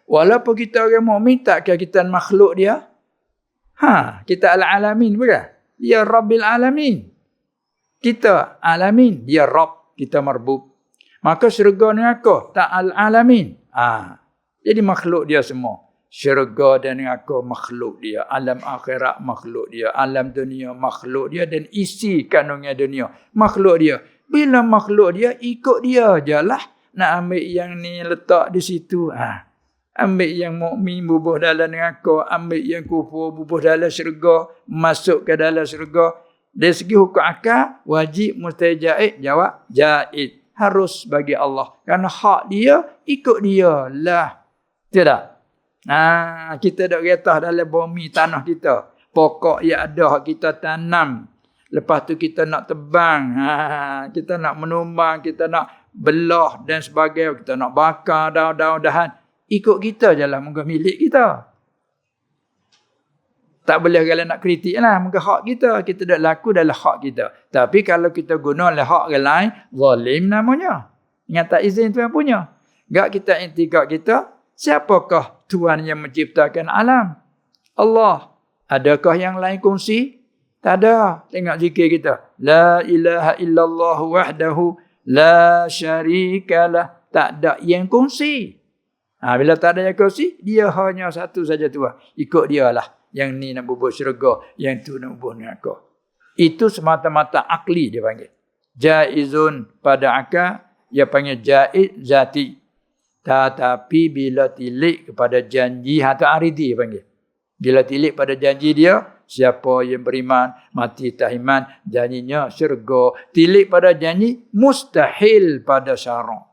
Walaupun kita orang mukmin, takkah kita makhluk dia? Kita al-alamin, bukan? Dia Rabbil alamin. Kita alamin, dia Rabb, kita marbub. Maka syurga neraka tak al-alamin. Jadi makhluk dia semua. Syurga dan neraka makhluk dia. Alam akhirat makhluk dia. Alam dunia makhluk dia. Dan isi kandungan dunia makhluk dia. Bila makhluk dia, ikut dia je lah. Nak ambil yang ni letak di situ. Ambil yang mukmin bubuh dalam neraka. Ambil yang kufur bubuh dalam syurga. Masuk ke dalam syurga. Dari segi hukum akal, wajib mustahil jaiz. Jawab, jaiz. Harus bagi Allah. Kerana hak dia, ikut dia lah. Tidak? Kita dah retah dalam bumi tanah kita. Pokok yang ada kita tanam. Lepas tu kita nak tebang. Kita nak menumbang. Kita nak belah dan sebagainya. Kita nak bakar daun-daun. Ikut kita je lah. Muka milik kita. Tak boleh kalau nak kritik lah. Muka hak kita. Kita dah laku dalam hak kita. Tapi kalau kita guna oleh hak orang lain, zalim namanya. Ingat tak izin tu yang punya. Gak kita intikad kita. Siapakah Tuhan yang menciptakan alam? Allah. Adakah yang lain kongsi? Tak ada. Tengok zikir kita. La ilaha illallah wahdahu la syarikalah. Tak ada yang kongsi. Bila tak ada yang kongsi, dia hanya satu saja Tuhan. Ikut dia lah. Yang ni nak bubuh syurga, yang tu nak bubuh neraka. Itu semata-mata akli dia panggil. Jaizun pada akal, dia panggil jaiz zati. Tetapi bila tilik kepada janji atau aridi panggil. Bila tilik pada janji dia, siapa yang beriman mati tak iman, janjinya syurga. Tilik pada janji mustahil pada syarak.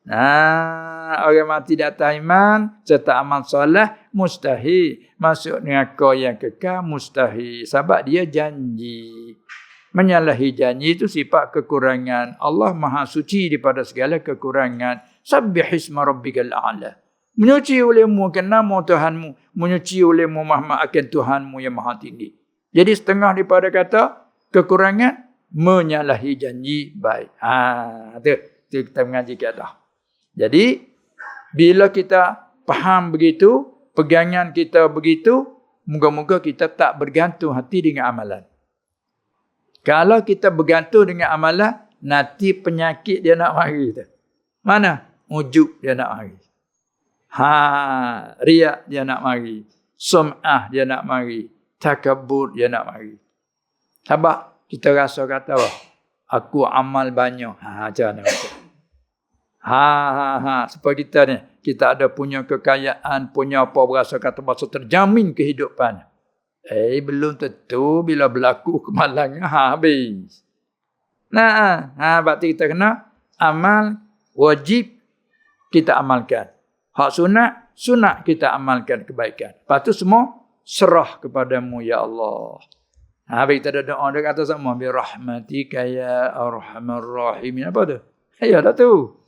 Orang mati di atas iman serta amal soleh mustahil. Masuk neraka yang kekal mustahil. Sebab dia janji. Menyalahi janji itu sifat kekurangan. Allah Maha Suci daripada segala kekurangan. Sabbihisma rabbikal a'la. Menyuci olehmu akan nama Tuhanmu. Menyuci olehmu Muhammad akan Tuhanmu yang Maha Tinggi. Jadi setengah daripada kata kekurangan menyalahi janji baik. Itu kita mengaji kaedah. Jadi bila kita faham begitu, pegangan kita begitu, moga-moga kita tak bergantung hati dengan amalan. Kalau kita bergantung dengan amalan, nanti penyakit dia nak mari tu. Mana? Ujub dia nak mari. Riak dia nak mari. Sum'ah dia nak mari. Takabur dia nak mari. Sebab kita rasa kata apa? Aku amal banyak. Macam mana? Supaya kita ni, kita ada punya kekayaan, punya apa, berasa kata masa terjamin kehidupan. Belum tentu bila berlaku kemalangan habis. Berarti kita kena amal wajib kita amalkan. Hak sunat kita amalkan kebaikan. Lepas tu semua serah kepadamu ya Allah. Habis kita ada doa dia kata sama bi rahmatika ya arhamar rahimin. Apa tu? Ya dah tu.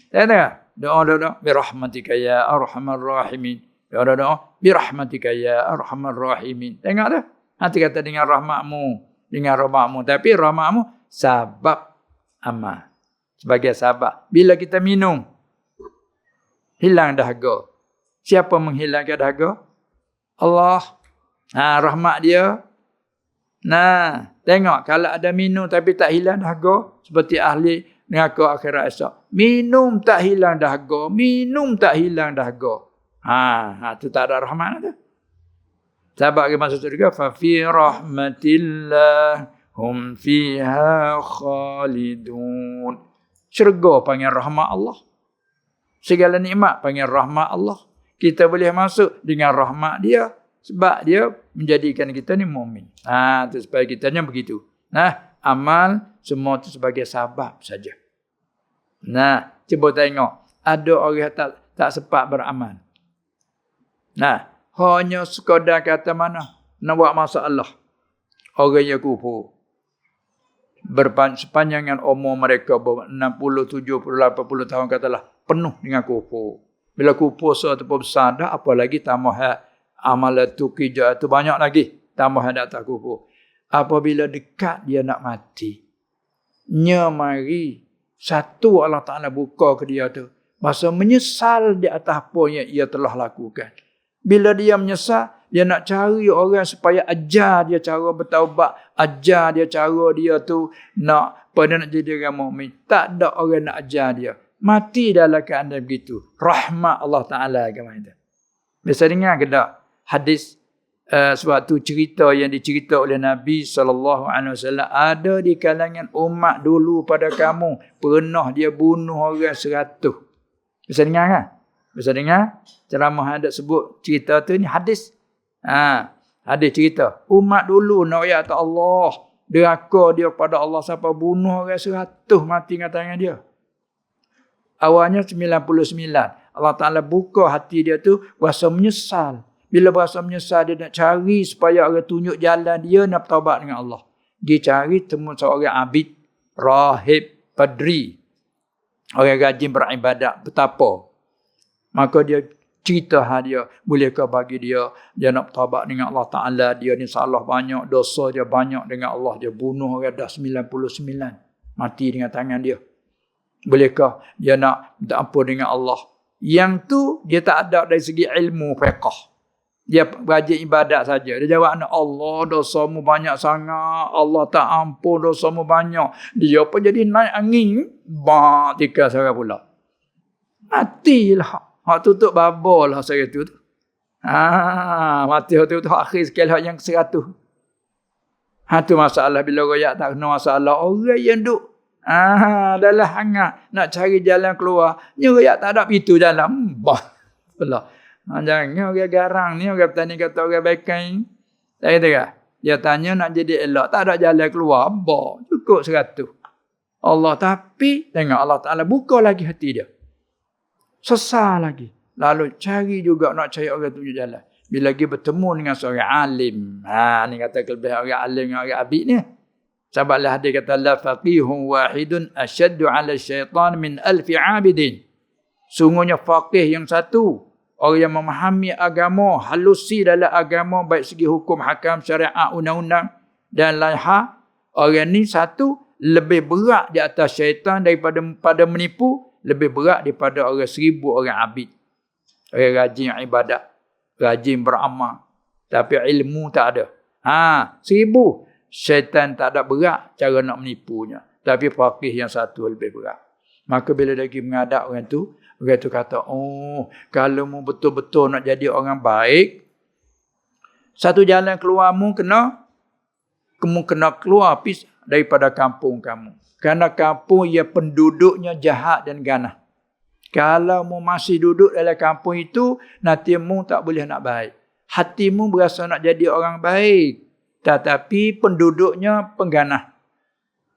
Tengok doa bi rahmatika ya arhamar rahimin. Doa bi rahmatika ya arhamar rahimin. Tengok dah. Nanti kata dengan rahmatmu, tapi rahmatmu sebab amal. Sebagai sebab. Bila kita minum, hilang dahaga. Siapa menghilangkan dahaga? Allah. Rahmat dia. Tengok kalau ada minum tapi tak hilang dahaga, seperti ahli neraka akhirat esok. Minum tak hilang dahaga, tu tak ada rahmat tu. Sebab ke masuk surga, fa fi rahmatillah hum fiha khalidun. Syurga panggil rahmat Allah. Segala nikmat panggil rahmat Allah. Kita boleh masuk dengan rahmat dia sebab dia menjadikan kita ni mukmin. Tu supaya kita ni begitu. Amal semua tu sebagai sabab saja. Cuba tengok, ada orang tak sempat beramal. Hanya sekadar kata mana nak buat masalah. Orang yang kufur. Sepanjangan umur mereka 60, 70, 80 tahun katalah penuh dengan kufur. Bila kufur ataupun besar dah, apalagi tambah amal tu kerja tu banyak lagi. Tambah dak tak kufur. Apabila dekat dia nak mati, mari satu Allah Ta'ala buka ke dia tu. Masa menyesal di atas apa yang ia telah lakukan. Bila dia menyesal, dia nak cari orang supaya ajar dia cara bertaubat. Ajar dia cara dia tu nak jadi orang mukmin. Tak ada orang nak ajar dia. Mati dalam keadaan begitu. Rahmat Allah Ta'ala kemana. Biasa dengar ke tak? Hadis suatu cerita yang dicerita oleh Nabi SAW. Ada di kalangan umat dulu pada kamu. Pernah dia bunuh orang 100. Bisa dengar kan? Bisa dengar? Ceramah ada sebut cerita tu ni hadis. Hadis cerita. Umat dulu nak ayat Allah. Deraka dia pada Allah sampai bunuh orang 100 mati dengan tangan dia. Awalnya 99. Allah Ta'ala buka hati dia tu berasa menyesal. Bila berasa menyesal, dia nak cari supaya orang tunjuk jalan dia nak bertaubat dengan Allah. Dia cari temu seorang abid, rahib, padri. Orang rajin beribadat, betapa. Maka dia cerita dia, bolehkah bagi dia nak bertaubat dengan Allah Ta'ala. Dia ni salah banyak, dosa dia banyak dengan Allah. Dia bunuh orang dah 99. Mati dengan tangan dia. Bolehkah dia nak minta ampun dengan Allah? Yang tu dia tak ada dari segi ilmu fiqh. Dia rajin ibadat saja. Dia jawab, Allah dosamu banyak sangat. Allah tak ampun dosamu banyak. Dia pun jadi naik angin. Tika saya pula. Matilah. Hak tutup babal lah saya tu. Mati hak tu akhir sekali hak yang 100. Tu masalah bila royak tak kena masalah. Orang yang duk dalam hangat nak cari jalan keluar. Ni royak tak ada pintu jalan. Pula. Jangan orang garang ni, orang petani kata orang baikan. Tak kata ke? Dia tanya nak jadi elok, tak ada jalan keluar. Cukup 100. Allah tapi, tengok Allah Ta'ala buka lagi hati dia. Sesal lagi. Lalu cari juga nak cari orang tunjuk jalan. Bila lagi bertemu dengan seorang alim. Ni kata kelebihan orang alim dengan orang abid ni. Sahabatlah hadis kata, la faqihun wahidun asyaddu ala syaitan min alfi abidin. Sungguhnya faqih yang satu. Orang yang memahami agama, halusi dalam agama, baik segi hukum, hakam, syariat, undang-undang dan lain hal. Orang ni satu, lebih berat di atas syaitan daripada menipu, lebih berat daripada orang 1000 orang abid. Orang rajin ibadat, rajin beramal. Tapi ilmu tak ada. 1000. Syaitan tak ada berat cara nak menipunya. Tapi faqih yang satu lebih berat. Maka bila lagi menghadap orang tu kata, kalau mu betul-betul nak jadi orang baik, satu jalan keluarmu kena keluar daripada kampung kamu. Kerana kampung ia penduduknya jahat dan ganah. Kalau mu masih duduk dalam kampung itu, nanti mu tak boleh nak baik. Hatimu berasa nak jadi orang baik, tetapi penduduknya pengganah,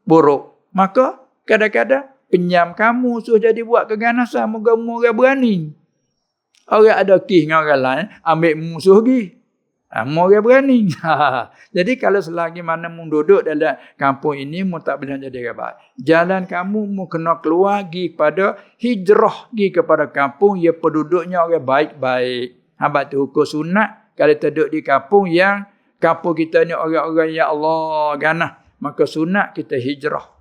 buruk. Maka kadang-kadang penyam kamu suruh jadi buat keganasan. Moga-moga orang berani. Orang ada kih dengan orang lain, ambil musuh pergi. Orang berani. Jadi kalau selagi mana mu duduk dalam kampung ini, mu tak boleh jadi orang baik. Jalan kamu mu kena keluar pergi kepada hijrah, pergi kepada kampung yang penduduknya orang baik-baik. Sebab tu hukum sunat, kalau duduk di kampung yang kampung kita ni orang-orang yang Allah ganah, maka sunat kita hijrah.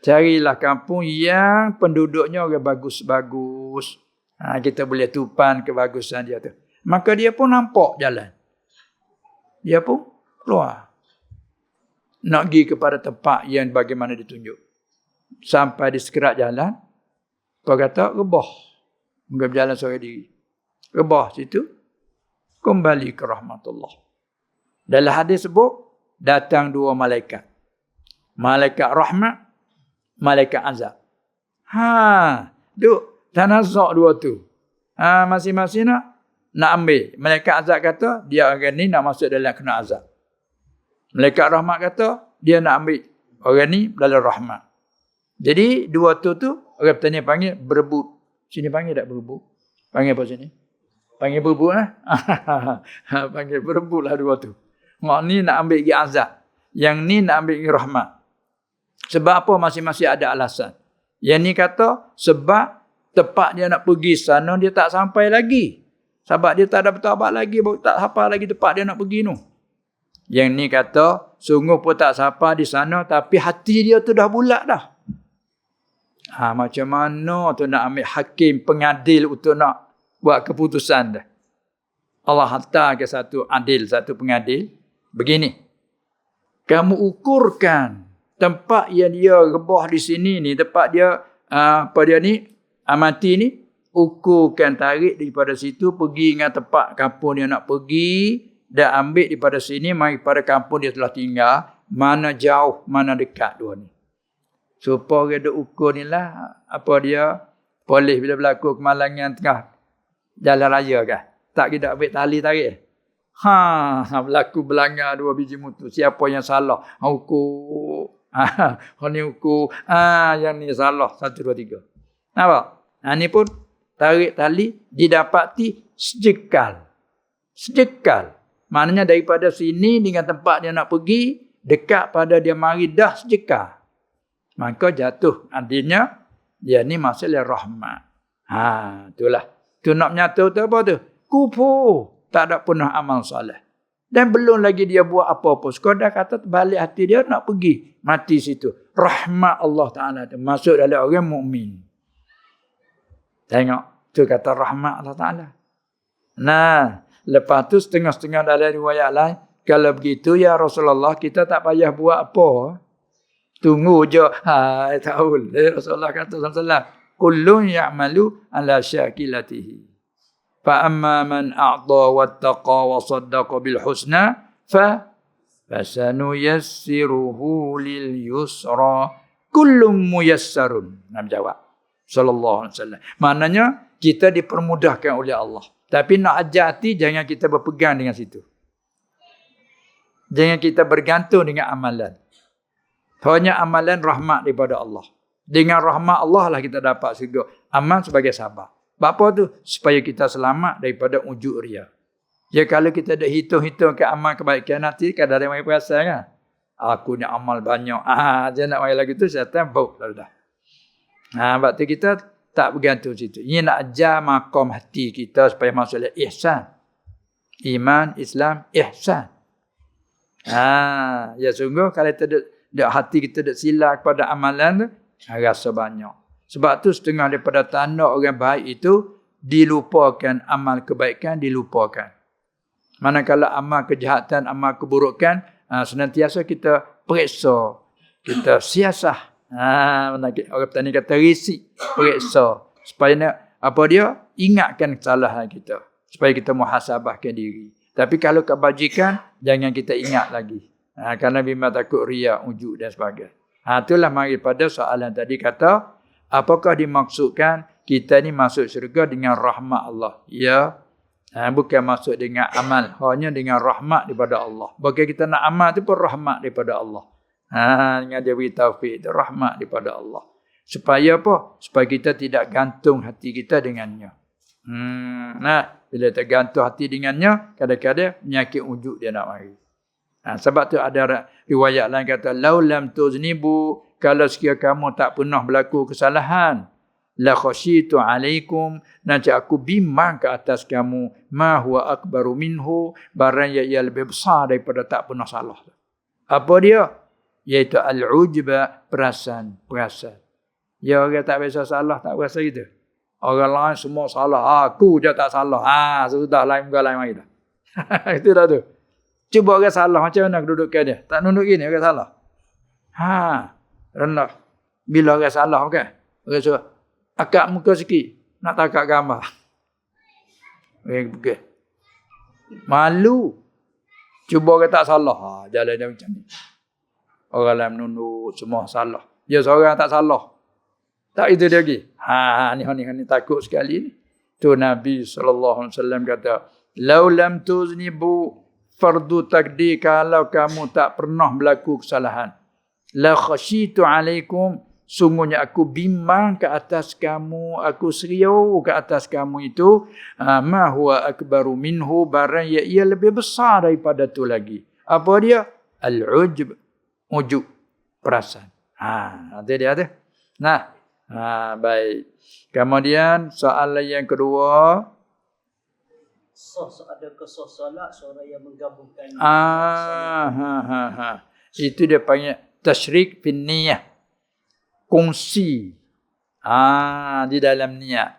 Carilah kampung yang penduduknya orang bagus-bagus. Kita boleh tupan kebagusan dia tu. Maka dia pun nampak jalan. Dia pun keluar. Nak pergi kepada tempat yang bagaimana ditunjuk. Sampai di sekerat jalan, kau kata rebah. Mungkin berjalan seorang diri. Rebah situ, kembali ke rahmatullah. Dalam hadis sebut, datang dua malaikat. Malaikat rahmat, malaikat azab. Duk tanazuk dua tu. Masing-masing nak ambil. Malaikat azab kata, dia orang ni nak masuk dalam kena azab. Malaikat rahmat kata, dia nak ambil orang ni dalam rahmat. Jadi, dua tu orang petani panggil berebut. Sini panggil tak berebut? Panggil apa sini? Panggil berebut lah. Panggil berebut lah dua tu. Mak ni nak ambil pergi azab. Yang ni nak ambil pergi rahmat. Sebab apa? Masing-masing ada alasan. Yang ni kata, sebab tempat dia nak pergi sana, dia tak sampai lagi. Sebab dia tak ada bertabat lagi, tak sampai lagi tempat dia nak pergi tu. Yang ni kata, sungguh pun tak sampai di sana, tapi hati dia tu dah bulat dah. Macam mana tu nak ambil hakim, pengadil untuk nak buat keputusan dah. Allah hantar ke satu adil, satu pengadil. Begini, kamu ukurkan tempat yang dia rebah di sini ni, tempat dia, mati ni, ukurkan, tarik daripada situ, pergi dengan tempat kampung dia nak pergi, dan ambil daripada sini, mari pada kampung dia telah tinggal, mana jauh, mana dekat dua ni. Supaya dia ukur ni lah, polis bila berlaku kemalangan tengah jalan raya kan. Tak kita ambil tali tarik. Berlaku belanggar dua biji mutu. Siapa yang salah? Ukur. Ni ukur. Yang ni salah. 1, 2, 3. Nampak? Ni pun tarik tali, didapati sejekal. Sejekal. Maknanya daripada sini dengan tempat dia nak pergi, dekat pada dia mari dah sejekal. Maka jatuh. Artinya, dia ni masalah rahmat. Itulah. Tu nak menyatu tu apa tu? Kufur. Tak ada pernah amal soleh. Dan belum lagi dia buat apa-apa. Sekadar kata terbalik hati dia nak pergi. Mati situ. Rahmat Allah Ta'ala tu. Masuk dalam orang mukmin. Tengok. Tu kata rahmat Allah Ta'ala. Nah. Lepas tu setengah-setengah dalam riwayat lain. Kalau begitu ya Rasulullah, kita tak payah buat apa. Tunggu je. Tahu. Rasulullah kata sallallahu, kullun ya'malu ala syakilatihi. Fa amma man a'ta wattaqa wa saddaqa bil husna fasanuyassiruhu lil yusra. Kullum muyassarun. Nabi jawab. Sallallahu alaihi wasallam. Maknanya kita dipermudahkan oleh Allah. Tapi nak ajar hati, jangan kita berpegang dengan situ. Jangan kita bergantung dengan amalan. Hanya amalan rahmat daripada Allah. Dengan rahmat Allah lah kita dapat syurga. Amal sebagai sabar. Apa tu? Supaya kita selamat daripada ujuk ria. Ya kalau kita dah hitung-hitung ke amal kebaikan nanti, kadang-kadang mari perasan kan? Aku ni amal banyak. Dia nak mari lagi tu, syaitan bau dah. Sebab tu kita tak bergantung situ. Ini nak ajar maqam hati kita supaya masuk dalam ihsan. Iman, Islam, ihsan. Ya sungguh kalau hati kita tak sila kepada amalan tu, rasa banyak. Sebab tu setengah daripada tanda orang baik itu dilupakan amal kebaikan, dilupakan. Manakala amal kejahatan, amal keburukan, senantiasa kita periksa, kita siasah. Orang petani kata risik, periksa. Supaya ingatkan kesalahan kita. Supaya kita muhasabahkan diri. Tapi kalau kebajikan, jangan kita ingat lagi. Kerana bimbang takut riak, ujuk dan sebagainya. Itulah mari pada soalan tadi kata, apakah dimaksudkan kita ni masuk syurga dengan rahmat Allah? Ya. Bukan masuk dengan amal. Hanya dengan rahmat daripada Allah. Bukan kita nak amal tu pun rahmat daripada Allah. Dengan dia beri taufik itu rahmat daripada Allah. Supaya apa? Supaya kita tidak gantung hati kita dengannya. Bila tergantung hati dengannya, kadang-kadang penyakit ujuk dia nak mari. Sebab tu ada riwayat lain kata, lau lam tuznibu, kalau sekiranya kamu tak pernah berlaku kesalahan, la khasyitu alaikum, nanti aku bimbang ke atas kamu, ma huwa akbaru minhu, barang yang ia lebih besar daripada tak pernah salah. Apa dia? Iaitu al-ujba, perasan. Ya orang tak biasa salah, tak berasa gitu. Orang lain semua salah, aku je tak salah. Sudah lain mari dah. Itu dah tu. Cuba orang salah macam mana kedudukan dia? Tak nunduk gini orang salah. Rendah. Bila orang salah kan? Orang suruh akak muka sikit, nak takak gambar. Malu. Cuba orang tak salah. Jalan dia macam ni. Orang lain menunduk semua salah. Dia seorang tak salah. Tak itu dia lagi. Ni takut sekali ni. Tu Nabi SAW kata, "Lau lam tuznibu fardu takdir, kalau kamu tak pernah berlaku kesalahan. La khasyitu alaikum, sungguhnya aku bimbang ke atas kamu, aku seriau ke atas kamu itu, ma huwa akbaru minhu, barang ia lebih besar daripada tu lagi." Apa dia? Al-ujub, ujub, perasaan. Nanti dia ada. Nah, baik. Kemudian soalan yang kedua, adakah sah solat seorang yang menggabungkan itu dia panggil tasyrik bin niyah. Kongsi di dalam niat.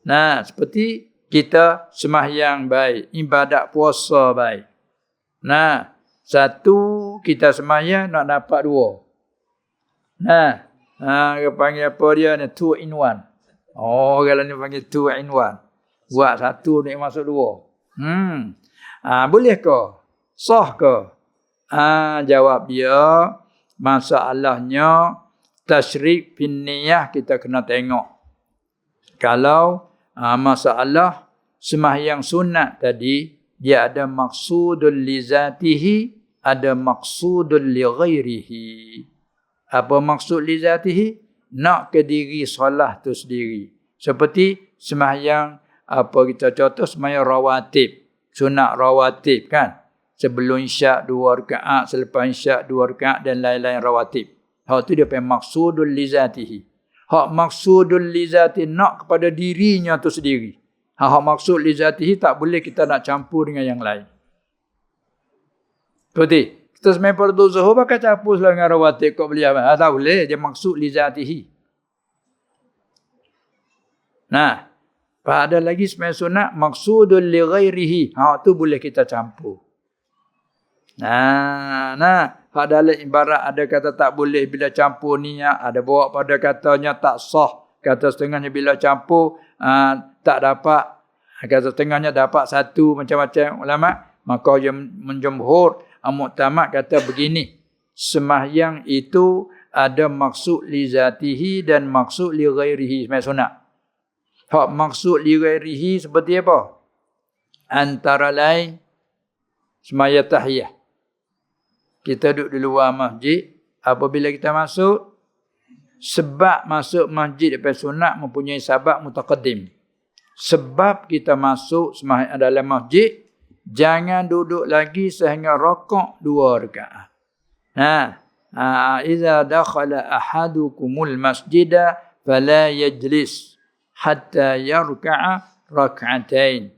Nah, seperti kita sembahyang baik, ibadat puasa baik. Nah, satu kita sembahyang nak dapat dua. Nah, dia panggil apa dia ni? 2 in 1. Kalau ni panggil 2 in 1. Buat satu ni masuk dua. Boleh ke? Sah ke? Jawab dia, masalahnya tasyrik bin niyah kita kena tengok. Kalau masalah sembahyang sunat tadi, dia ada maksudul li zatihi, ada maksudul li ghairihi. Apa maksud li zatihi? Nak ke diri solat tu sendiri. Seperti sembahyang, apa kita contoh, sembahyang rawatib. Sunat rawatib kan. Sebelum isyak 2 rakaat, selepas isyak 2 rakaat dan lain-lain rawatib. Hak tu dia panggil maksudul li zatihi. Hak maksudul li zatihi nak kepada dirinya tu sendiri. Hak maksud li zatihi tak boleh kita nak campur dengan yang lain. Seperti kita sembahyang fardu zuhur pakai campur dengan rawatib kau boleh apa? Tak boleh, dia maksud li zatihi. Nah, ada lagi sembahyang sunat maksudul li ghairihi. Hak tu boleh kita campur. Hak dalam ibarat ada kata tak boleh bila campur niat, ada bawa pada katanya tak sah, kata setengahnya bila campur tak dapat, kata setengahnya dapat satu, macam-macam ulama. Maka yang menjumhur Mu'tamad kata begini, sembahyang itu ada maksud li zatihi dan maksud li ghairihi, sembahyang sunat. Hak maksud li ghairihi seperti apa? Antara lain sembahyang tahiyah. Kita duduk di luar masjid, apabila kita masuk, sebab masuk masjid daripada sunat mempunyai sebab mutaqaddim. Sebab kita masuk sembahyang dalam masjid, jangan duduk lagi sehingga rakaat 2 rakaat. Iza dakhala ahadukumul masjida fala yajlis hatta yarka'a rak'atain.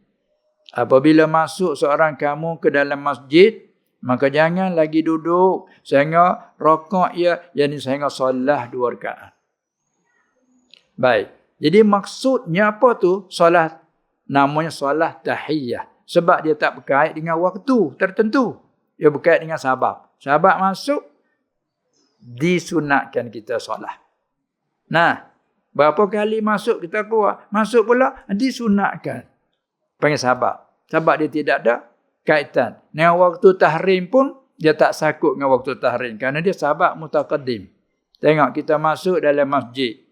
Apabila masuk seorang kamu ke dalam masjid, maka jangan lagi duduk sehingga rakaat yakni sehingga solat 2 rakaat. Baik. Jadi maksudnya apa tu? Solat, namanya solat tahiyah. Sebab dia tak berkait dengan waktu tertentu. Dia berkait dengan sabab. Sabab masuk, disunatkan kita solat. Nah, berapa kali masuk kita keluar, masuk pula disunatkan. Panggil sabab. Sebab dia tidak ada kaitan. Dengan waktu tahrim pun, dia tak sakut dengan waktu tahrim. Kerana dia sabab mutaqaddim. Tengok kita masuk dalam masjid.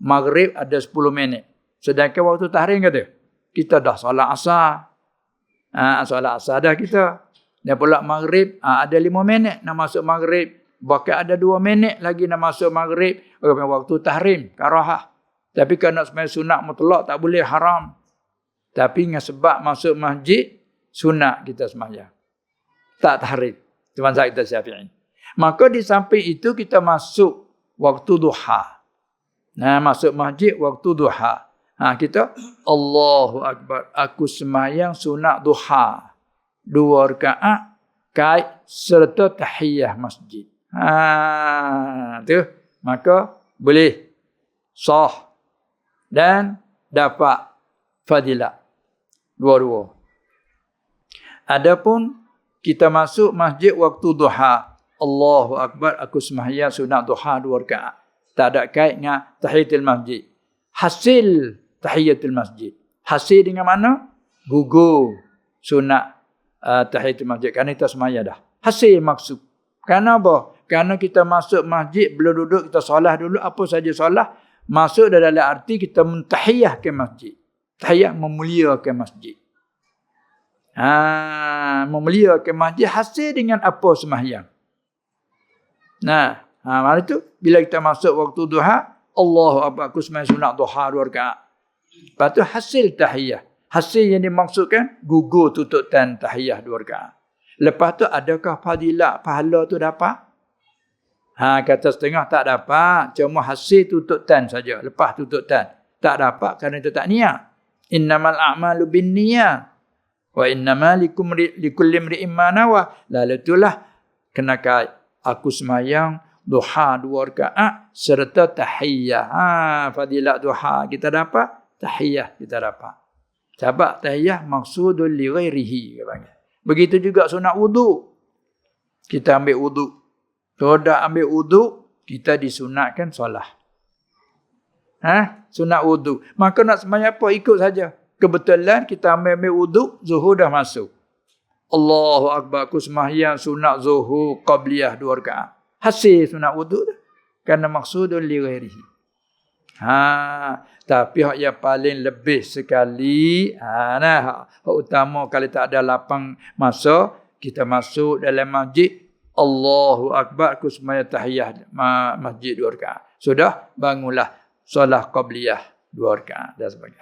Maghrib ada 10 minit. Sedangkan waktu tahrim kata, kita dah solat asar. Solat asar dah kita. Dan pula maghrib, ada 5 minit nak masuk maghrib. Bahkan ada 2 minit lagi nak masuk maghrib. Waktu tahrim, karahah. Tapi kalau nak sembahyang sunat mutlak, tak boleh, haram. Tapi dengan sebab masuk masjid, sunat kita sembahyang. Tak tahrim. Itu mazhab kita Syafi'i. Maka di samping itu kita masuk waktu duha. Masuk masjid waktu duha. Kita Allahu Akbar. Aku sembahyang sunat duha. 2 rakaat kait serta tahiyah masjid. Tu. Maka boleh sah dan dapat fadilah. Dua-dua. Adapun kita masuk masjid waktu duha. Allahu Akbar. Aku sembahyang sunat duha 2 rakaat. Tak ada kait dengan tahiyatul masjid. Hasil tahiyatul masjid. Hasil dengan mana? Gugur sunat tahiyatul masjid. Kerana kita semaya dah. Hasil maksud. Kerana apa? Kerana kita masuk masjid, belum duduk, kita solat dulu. Apa saja solat. Masuk dalam arti kita mentahiyah ke masjid. Tahiyah memuliakan masjid. Memuliakan masjid hasil dengan apa sembahyang. Nah, mari tu bila kita masuk waktu duha, Allahu akbar, aku sembahyang sunat duha 2 rakaat. Lepas tu hasil tahiyah. Hasil yang dimaksudkan gugur tututan tahiyah 2 rakaat. Lepas tu adakah fadilat pahala tu dapat? Kata setengah tak dapat, cuma hasil tututan saja. Lepas tututan tak dapat kerana itu tak niat. Innamal a'malu binniyat wa innama likulli imri'in ma nawa. Lalu itulah kenaka aku sembahyang duha 2 rakaat serta tahiyah. Fadilat duha kita dapat, tahiyah kita dapat. Sebab tahiyah maksudul li ghairihi. Begitu juga sunat wudu. Kita ambil wudu. Sudah ambil wudu, kita disunatkan solat. Sunat wudu. Maka nak sembahyang apa? Ikut saja. Kebetulan kita ambil wudu, zuhur dah masuk. Allahu akbar, aku sembahyang sunat zuhur qabliyah 2 rakaat. Hasil sunat wudu dah. Kerana maksudul li ghairihi. Tapi hak yang paling lebih sekali, hak utama kalau tak ada lapang masa, kita masuk dalam masjid, Allahu akbar, aku sembahyang tahiyah masjid 2 rakaat. Sudah, bangunlah solat qabliyah 2 rakaat dan sebagainya.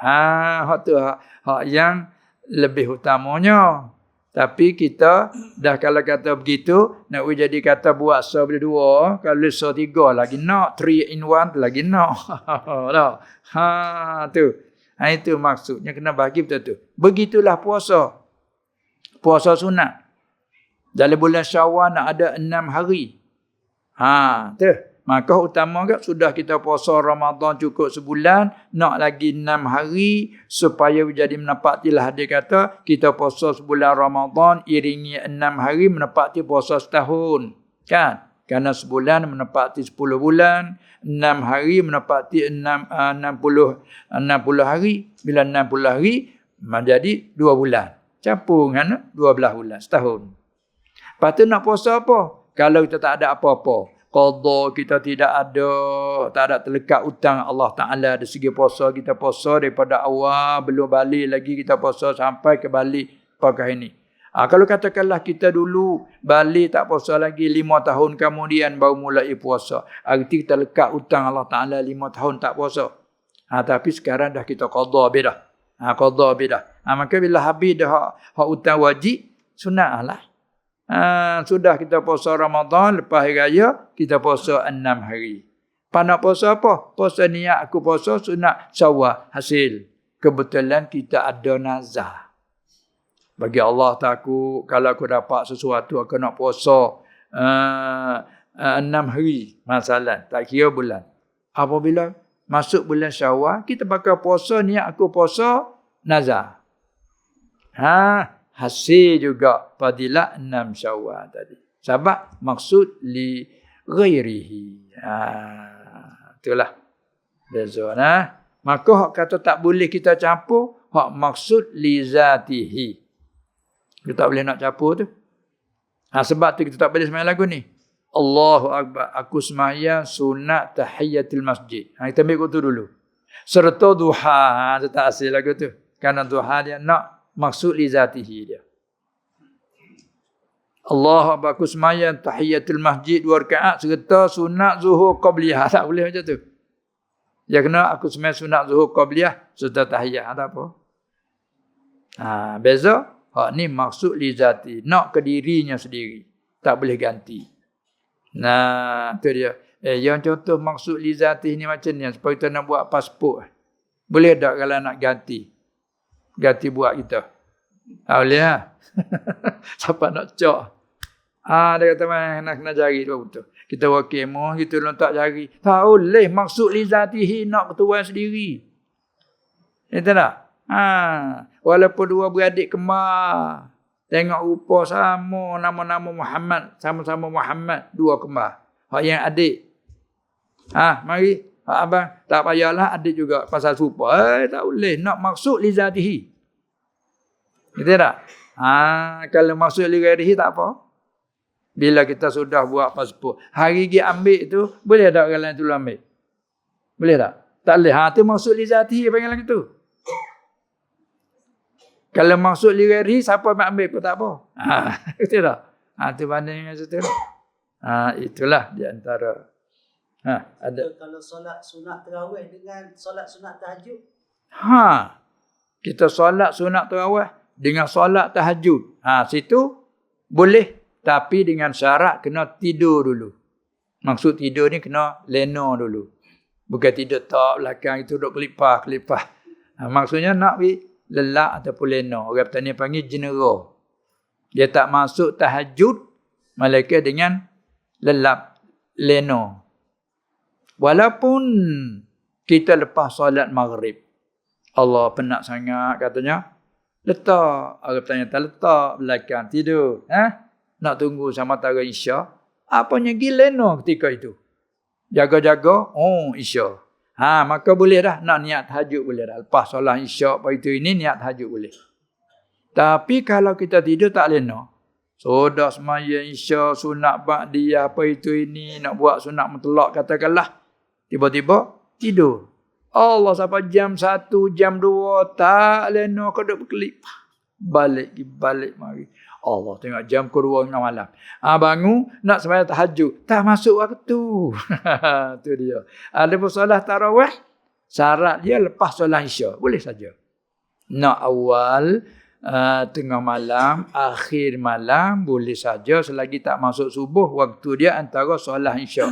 Hak tu hak yang lebih utamanya. Tapi kita dah kalau kata begitu, nak jadi kata buat so boleh 2, kalau so 3 lagi nak, 3 in 1 lagi nak. Tu. Itu maksudnya kena bagi betul tu. Begitulah puasa. Puasa sunat. Dalam bulan Syawal nak ada 6 hari. Tu. Maka utama ke sudah kita puasa Ramadan cukup sebulan, nak lagi 6 hari supaya jadi menepatilah dia kata kita puasa sebulan Ramadan iringi 6 hari menepati puasa setahun. Kan? Kerana sebulan menepati 10 bulan, 6 hari menepati 60 hari. Bila 60 hari menjadi 2 bulan. Campur dengan 12 bulan setahun. Lepas tu nak puasa apa? Kalau kita tak ada apa-apa, qada kita tak ada terlekat hutang Allah Ta'ala dari segi puasa, kita puasa daripada awal belum balik lagi kita puasa sampai ke balik pakai ini. Kalau katakanlah kita dulu balik tak puasa lagi 5 tahun kemudian baru mulai puasa, arti kita lekat hutang Allah Ta'ala 5 tahun tak puasa. Tapi sekarang dah kita qada habis dah. Qada habis dah. Maka bila habis dah hak hutang wajib, sunat lah. Sudah kita puasa Ramadan, lepas hari raya kita puasa 6 hari. Nak puasa apa? Puasa niat aku puasa sunat Syawal. Hasil kebetulan kita ada nazar. Bagi Allah takut kalau aku dapat sesuatu aku nak puasa 6 hari masalah, tak kira bulan. Apabila masuk bulan Syawal, kita bakal puasa niat aku puasa nazar. Hasil juga fadilat 6 Syawal tadi. Sebab maksud li ghairihi. Itulah beza. Maka hak kata tak boleh kita campur, hak maksud li zatihi. Kita tak boleh nak campur tu. Sebab tu kita tak boleh sembahyang lagu ni. Allahu akbar, aku sembahyang sunat tahiyatul masjid. Kita ambil tu dulu. Serta duha, tu tak asal lagu tu. Kerana duha dia nak maksud li zatihi dia. Allahu akbar, aku sembahyang tahiyatul masjid 2 rakaat serta sunat zuhur qabliyah. Tak boleh macam tu. Ya kena aku sembahyang sunat zuhur qabliyah serta tahiyah, tak apa. Beza, hak ni maksud li zati, nak ke dirinya sendiri. Tak boleh ganti. Tu dia. Yang contoh maksud li zati ni macam ni, supaya kita nak buat pasport. Boleh tak kalau nak ganti? Ganti buat kita. Boleh lah. Siapa nak cok? Dia kata nak kena jari tu betul. Kita wakil moh, kita lontak jari. Tak boleh maksud li zatihi nak ketuan sendiri. Itu tak? Walaupun 2 beradik kembar, tengok rupa sama, nama-nama Muhammad, sama-sama Muhammad, 2 kembar. Hak yang adik. Mari. Hak abang, tak payahlah adik juga pasal serupa. Tak boleh. Nak maksud li zatihi. Gitu tak? Kalau masuk li ghairihi tak apa. Bila kita sudah buat pasport, hari pergi ambil tu, boleh tak orang lain tolong ambil? Boleh tak? Tak boleh. Tu masuk li zati panggil lagi tu. Kalau masuk li ghairihi, siapa nak ambil pun tak apa. Betul tak? Tu banding dengan situ. Itulah di antara. Ada. Kalau solat sunat tarawih dengan solat sunat tahajud. Kita solat sunat tarawih dengan solat tahajud. Situ boleh. Tapi dengan syarat kena tidur dulu. Maksud tidur ni kena lena dulu. Bukan tidur tak belakang itu duduk kelipah. Maksudnya nak lelak ataupun lena. Orang petani panggil jenera. Dia tak masuk tahajud malaikat dengan lelap lena. Walaupun kita lepas solat maghrib. Allah penat sangat katanya. Letak. Orang bertanya tak letak belakang tidur. Nak tunggu sama tara Isya. Apanya gilena ketika itu. Jaga-jaga. Isya. Maka boleh dah. Nak niat tahajud boleh dah. Lepas solat Isya pada itu ini niat tahajud boleh. Tapi kalau kita tidur tak lena. Sudah semaya Isya, sunat ba'diyah apa itu ini. Nak buat sunat mutlak katakanlah. Tiba-tiba tidur. Allah sampai jam 1, jam 2. Tak lena kau duduk berkelip. Balik mari. Allah tengok jam ke-2 malam. Bangun nak sembahyang tahajud. Tak masuk waktu. Tu dia. Ada pun solat tarawih. Syarat dia lepas solat Isya. Boleh saja. Nak awal, tengah malam, akhir malam. Boleh saja selagi tak masuk subuh. Waktu dia antara solat Isya.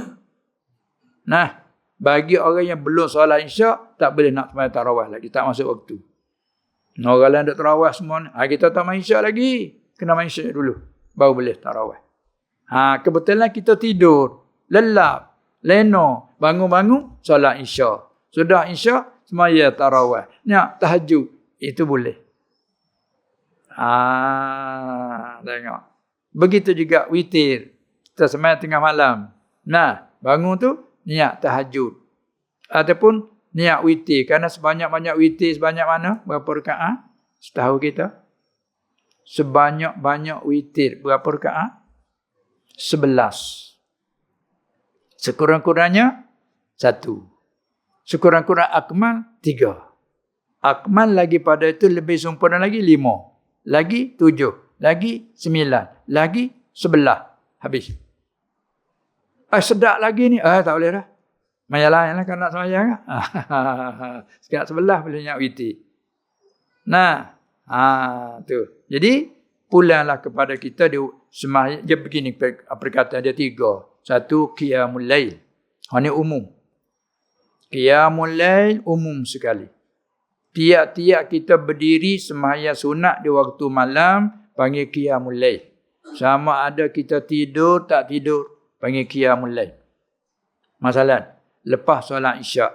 Bagi orang yang belum solat Isya, tak boleh nak sembahyang tarawih lagi. Tak masuk waktu. Orang lain duk tarawih semua. Kita tak main Isya lagi. Kena main Isya dulu. Baru boleh tarawih. Kebetulan kita tidur. Lelap. Lena. Bangun-bangun. Solat Isya. Sudah Isya. Semaya tarawih. Nak tahajud. Itu boleh. Tengok. Begitu juga witir. Kita semaya tengah malam. Bangun tu. Niat tahajud. Ataupun niat witir. Kerana sebanyak-banyak witir. Sebanyak mana? Berapa rakaat? Setahu kita. Sebanyak-banyak witir. Berapa rakaat? 11. Sekurang-kurangnya 1. Sekurang-kurang akmal 3. Akmal lagi pada itu lebih sempurna lagi 5. Lagi 7. Lagi 9. Lagi 11. Habis. Sedap lagi ni. Tak boleh dah. Mayalah kan nak semayang. Sekarang 11 boleh nak witir. Tu. Jadi pulanglah kepada kita dia sembahyang dia begini perkataan dia 3. 1 qiyamul lail. Ini umum. Qiyamul lail umum sekali. Tiap-tiap kita berdiri sembahyang sunat di waktu malam panggil qiyamul lail. Sama ada kita tidur tak tidur panggil qiyamul lail. Masalah lepas solat Isya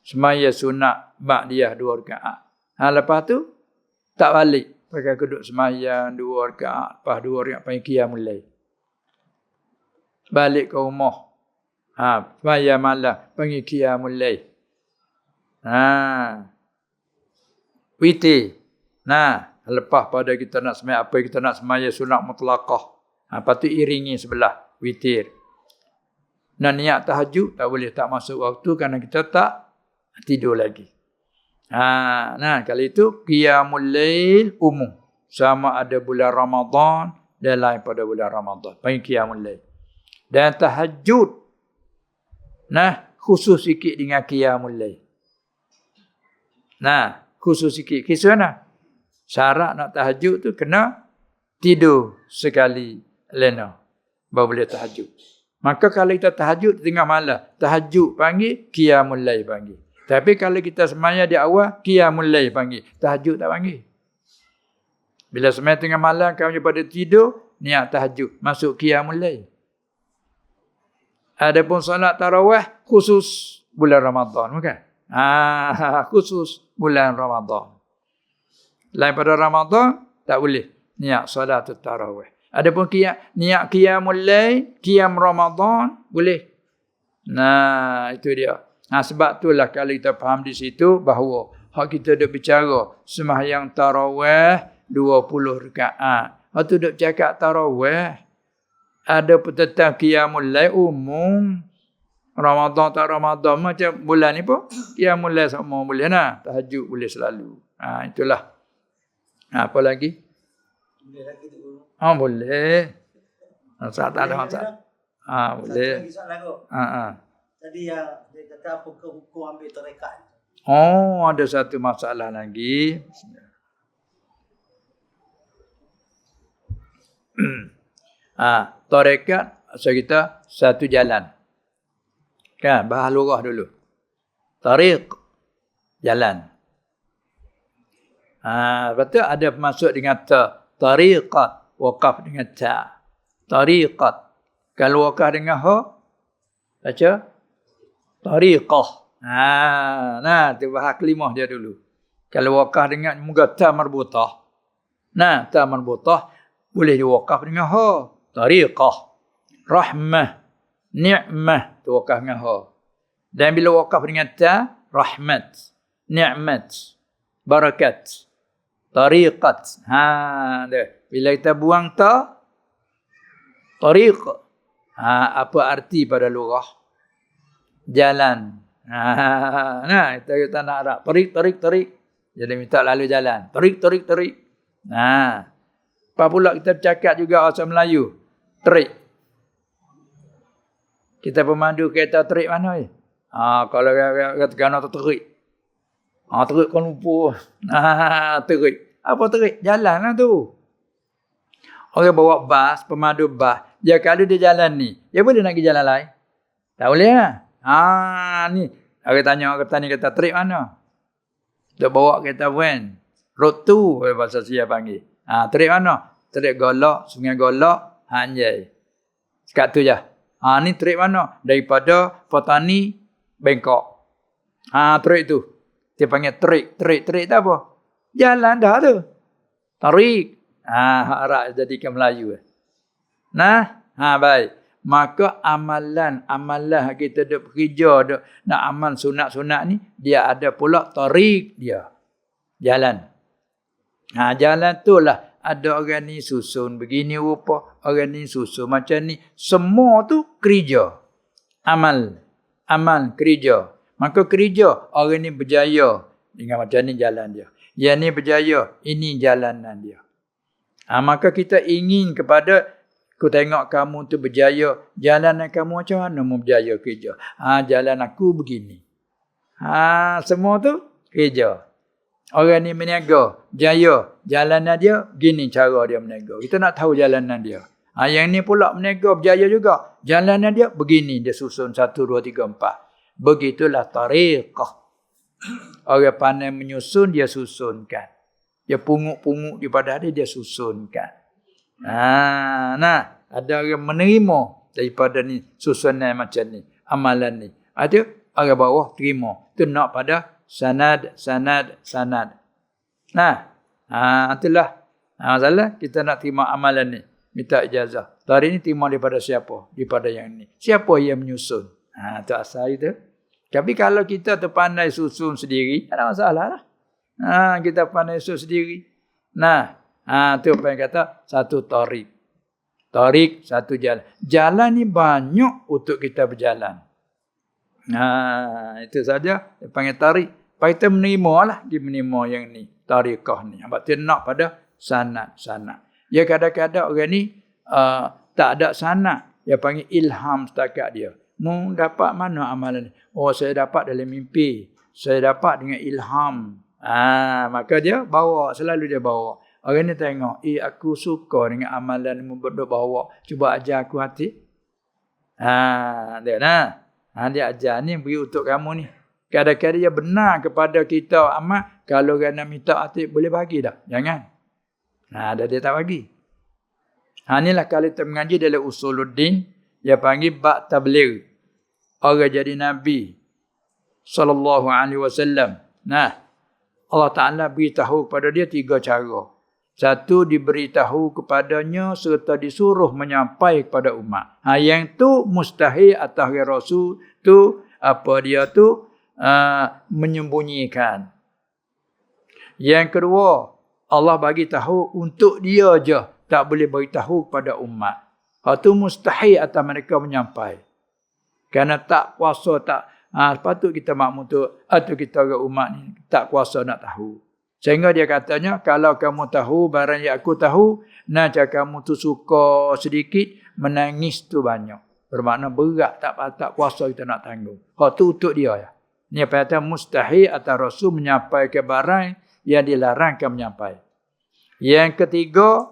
sembahyang sunat ba'diyah 2 rakaat. Lepas tu tak balik. Pakai duduk semayang 2 rakaat. Lepas 2 rakaat panggil qiyamul lail. Balik ke rumah. Semayang malam. Panggil qiyamul lail. Witir. Lepas pada kita nak semayang. Apa kita nak semayang sunat mutlaqah. Lepas tu iringi sebelah. Witir. Niat tahajud. Tak boleh tak masuk waktu. Kerana kita tak tidur lagi. Kalau itu qiyamul lail umum. Sama ada bulan Ramadan dan lain pada bulan Ramadan. Panggil qiyamul lail. Dan tahajud. Khusus sikit dengan qiyamul lail. Khusus sikit. Kisah syarat nak tahajud tu kena tidur sekali lena. Baru boleh tahajud. Maka kalau kita tahajud tengah malam. Tahajud panggil, qiyamul lail panggil. Tapi kalau kita semaya di awal, qiyamul lail panggil. Tahajud tak panggil. Bila semaya tengah malam, kamu pada tidur, niat tahajud. Masuk qiyamul lail. Adapun solat tarawih, khusus bulan Ramadan. Bukan? Khusus bulan Ramadan. Lain pada Ramadan, tak boleh. Niat solat tarawih. Adapun niat qiyamul lail, qiyam Ramadan, boleh. Itu dia. Sebab itulah kalau kita faham di situ bahawa hak kita duk bicara sembahyang tarawih 20 rakaat. Lepas tu duk cakap tarawih. Ada petang qiyamul lail umum. Ramadan tak Ramadan macam bulan ni pun qiyamul lail sama boleh nah. Tahajud boleh selalu. Itulah. Apa lagi? Boleh lagi tu guru. Boleh. Tak ada masalah. Boleh. Lagi soalan kau. Tadi yang dia kata apa ke hukum ambil tarekat. Ada satu masalah lagi. Tarekat maksud kita satu jalan. Kan bahas lurah dulu. Tariq jalan. Lepas tu ada masuk dengan ta. Tariqat waqaf dengan ta. Tariqat. Kalau waqaf dengan ha baca tariqah. Tu bahas kelimah dia dulu. Kalau waqaf dengan muka ta marbutah. Ta marbutah boleh diwakaf dengan ha. Tariqah. Rahmah. Ni'mah. Tu wakaf dengan ha. Dan bila wakaf dengan ta, rahmat. Ni'mat. Barakat. Tariqat. Bila kita buang ta, tariq. Apa arti pada lurah? Jalan. Kita nak Arab. Tariq. Jadi minta lalu jalan. Tariq. Apa pula kita bercakap juga bahasa Melayu? Terik. Kita pemandu kereta terik mana ni? Kalau kata Terengganu tu terik. Terik kan lupa. Terik. Apa terik? Jalan lah tu. Orang bawa bas, pemandu bas. Dia kalau dia jalan ni, dia boleh nak pergi jalan lain? Tak boleh lah. Ni. Orang tanya kata terik mana? Dia bawa kereta van. Road 2 bahasa saya panggil. Terik mana? Terik Golok, Sungai Golok, Hanjai. Sekat tu je. Ni terik mana? Daripada Petani, Bangkok. Terik tu. Dia panggil terik. Terik tu apa? Jalan dah tu. Tarik. Harap jadikan Melayu. Baik. Maka amalan kita duk bekerja, nak amal sunat-sunat ni, dia ada pula tarik dia. Jalan. Jalan tu lah. Ada orang ni susun begini rupa, orang ni susun macam ni. Semua tu kerja. Amal kerja. Maka kerja, orang ni berjaya dengan macam ni jalan dia. Yang ni berjaya, ini jalanan dia. Maka kita ingin kepada, aku tengok kamu tu berjaya, jalanan kamu macam mana mau berjaya kerja? Jalan aku begini. Semua tu kerja. Orang ni meniaga, jaya. Jalanan dia, gini cara dia meniaga. Kita nak tahu jalanan dia. Yang ni pula meniaga, berjaya juga. Jalanan dia, begini. Dia susun 1, 2, 3, 4. Begitulah tariqah. Orang pandai menyusun, dia susunkan. Dia pungut-pungut daripada dia susunkan. Ada orang menerima daripada ni, susunan macam ni. Amalan ni. Ada orang bawah terima. Itu nak pada sanad. Itulah masalah kita nak terima amalan ni, minta ijazah. Hari ni terima daripada siapa? Daripada yang ni. Siapa yang menyusun? Itu asal itu. Tapi kalau kita terpandai susun sendiri, tak ada masalah lah. Kita pandai susun sendiri. Tu apa yang kata? Satu tarik. Tarik, satu jalan. Jalan ni banyak untuk kita berjalan. Itu saja. Dia panggil tarik. Kita menerima lah. Dia menerima yang ni. Tariqah ni. Sebab dia nak pada sanad. Ya kadang-kadang orang ni tak ada sanad. Dia panggil ilham setakat dia. Mu dapat mana amalan ni? Saya dapat dalam mimpi. Saya dapat dengan ilham. Maka dia bawa. Selalu dia bawa. Orang ni tengok. Aku suka dengan amalan mu bawa. Cuba ajar aku hati. Dia ajar ni beri untuk kamu ni. Kadang-kadang dia benar kepada kita amal. Kalau kena minta hati boleh bagi tak? Jangan. Dia tak bagi. Inilah kalau kita mengaji dalam usuluddin. Dia panggil bak tabligh. Orang jadi Nabi sallallahu alaihi wasallam. Allah Ta'ala beritahu kepada dia 3 cara. Satu, diberitahu kepadanya serta disuruh menyampai kepada umat. Yang tu mustahil atas Rasul tu apa dia tu menyembunyikan. Yang kedua, Allah bagi tahu untuk dia je. Tak boleh bagi tahu kepada umat. Hal tu mustahil atas mereka menyampai. Kerana tak kuasa, tak sepatut kita makmum tu atau kita orang umat ni tak kuasa nak tahu. Sehingga dia katanya, kalau kamu tahu barang yang aku tahu, naja kamu tu suka sedikit, menangis tu banyak. Bermakna berat, tak kuasa kita nak tanggung. Hal tu untuk dia ya. Ni apa kata mustahil atas Rasul menyampaikan barang yang dilarangkan menyampai. Yang ketiga,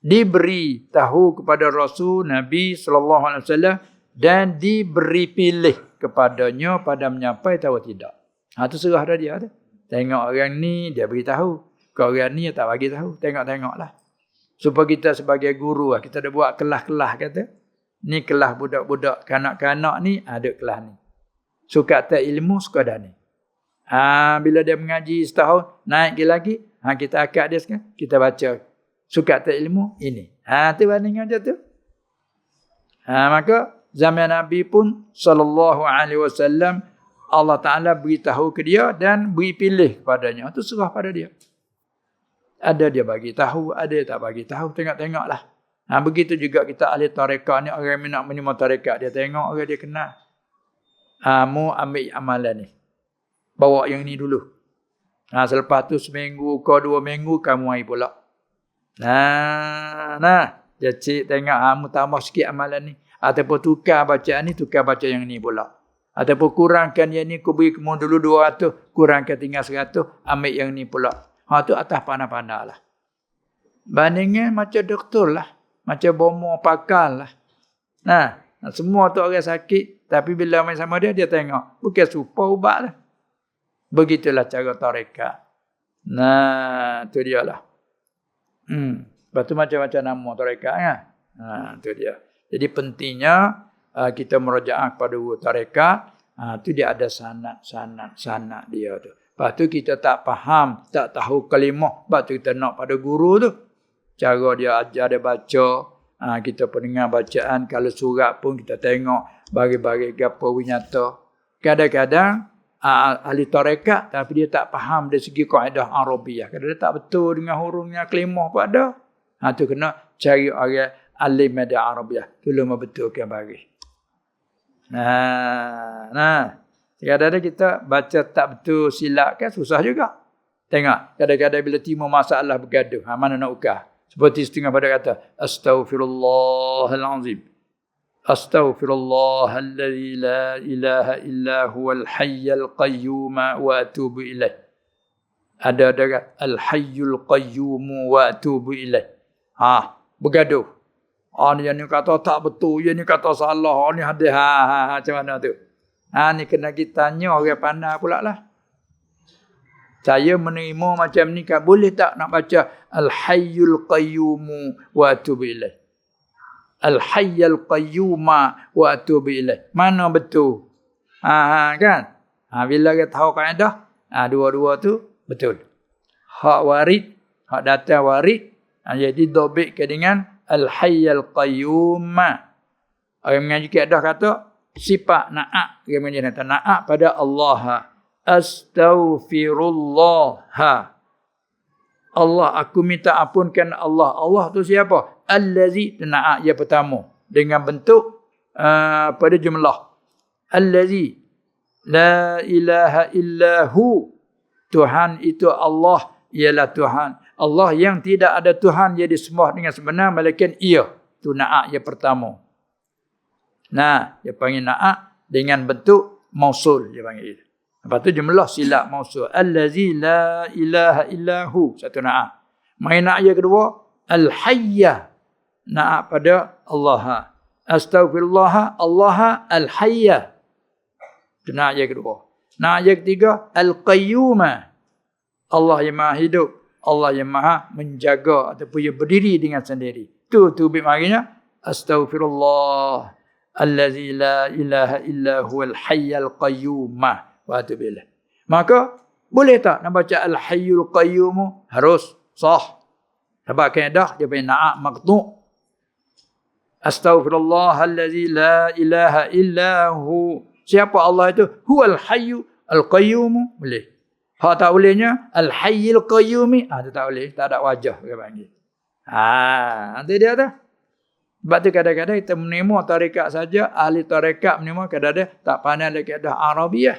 diberi tahu kepada Rasul Nabi SAW dan diberi pilih kepadanya pada menyampai tahu tidak. Tu serah dah dia tu. Tengok orang ni dia beritahu. Kalau orang ni tak bagi tahu, tengok-tengoklah. Supaya kita sebagai guru kita dah buat kelas-kelas kata. Ni kelas budak-budak kanak-kanak ni ada kelas ni. Suka tak ilmu suka dah ni. Bila dia mengaji setahun naik lagi, kita akad dia sekarang, kita baca. Suka tak ilmu ini. Tu banding aja tu. Maka zaman Nabi pun sallallahu alaihi wasallam Allah Taala beritahu ke dia dan beri pilih kepadanya. Itu serah pada dia. Ada dia bagi tahu, ada dia tak bagi tahu, tengok-tengoklah. Begitu juga kita ahli tarekat ni, orang yang nak menerima tarekat dia tengok orang dia kenal. Mu ambil amalan ni. Bawa yang ni dulu. Selepas tu seminggu ke 2 minggu kamu ai pula. Dia cik tengok mu tambah sikit amalan ni. Ataupun tukar bacaan ni, tukar baca yang ni pula. Ataupun kurangkan yang ni, ku beri kamu dulu 200, kurangkan tinggal 100, ambil yang ni pula. Tu atas pandai-pandai lah. Bandingnya macam doktor lah. Macam bomo pakal lah. Semua tu orang sakit, tapi bila main sama dia tengok. Bukan supa ubat lah. Begitulah cara tarekat. Tu dia lah. Lepas tu macam-macam nama tarekat kan. Tu dia. Jadi pentingnya kita merujaah kepada tarekat. Tu dia ada sanad dia tu. Lepas tu kita tak faham, tak tahu kalimah. Lepas tu kita nak pada guru tu. Cara dia ajar, dia baca. Kita pendengar bacaan. Kalau surat pun kita tengok. Bagi-bagi gapo nyata. Kadang-kadang ahli tarekat tapi dia tak faham dari segi kaedah Arabiah. Kadang dia tak betul dengan hurufnya kalimah pun ada. Tu kena cari orang alim media Arabiah. Tolong membetulkan bagi. Kadang-kadang kita baca tak betul silap kan susah juga. Tengok, kadang-kadang bila timbul masalah bergaduh, mana nak ukar. Seperti setengah pada kata, Astaghfirullahalazim. Astaghfirullahalladzi la ilaha illa huwal hayyul qayyum wa atubu ilaih. Ada al-hayyul qayyum wa atubu ilaih. Bergaduh. Yang ni kata tak betul, yang ni kata salah, ni hadis macam mana tu? Ni kena kita tanya orang pandai pula lah. Saya menerima macam ni kan, boleh tak nak baca Al-Hayyul Qayyum wa atubu ilaih? Al-Hayyul Qayyum wa atubu ilaih. Mana betul? Kan? Bila kita tahu kaedah, dua-dua tu betul. Hak warid, hak datang warid, jadi dobitkan dengan Al-Hayyul Qayyum. Orang mengaji kaedah kata sifat na'at. Dia mengaji na'at pada Allah. Astaghfirullah. Allah, aku minta ampunkan Allah. Allah tu siapa? Allazi, na'at yang pertama. Dengan bentuk pada jumlah. Allazi, la ilaha illahu. Tuhan itu Allah, ialah Tuhan. Allah yang tidak ada Tuhan yang disembah dengan sebenar, melainkan ia. Tu na'at yang pertama. Dia panggil na'at dengan bentuk mausul. Dia panggil. Lepas tu jumlah silap mausul. Allazi la ilaha illahu. Satu na'at. Main na'at yang kedua. Al-hayya. Na'at pada Allah. Astaghfirullah. Allah al-hayya. Itu na'at yang kedua. Na'at yang ketiga. Al-qayyumah. Allah yang maha hidup. Allah yang maha menjaga ataupun yang berdiri dengan sendiri. Tu marinya. Astaghfirullah. Allazi la ilaha illa huwal hayyul qayyum. Maka boleh tak nak baca Al-Hayyul Qayyum? Harus sah. Sebab kaedah dia punya na'at maqtu'. Astaghfirullah allazi la ilaha illa hu. Siapa Allah itu? Huwal Hayyul Qayyum. Boleh. Hak tak bolehnya Al-Hayyul Qayyum. Tu tak boleh, tak ada wajah dia panggil. Itu dia tu. Sebab tu kadang-kadang kita menerima tarekat saja, ahli tarekat menerima kadang-kadang tak pandai lagi kaedah Arabiah.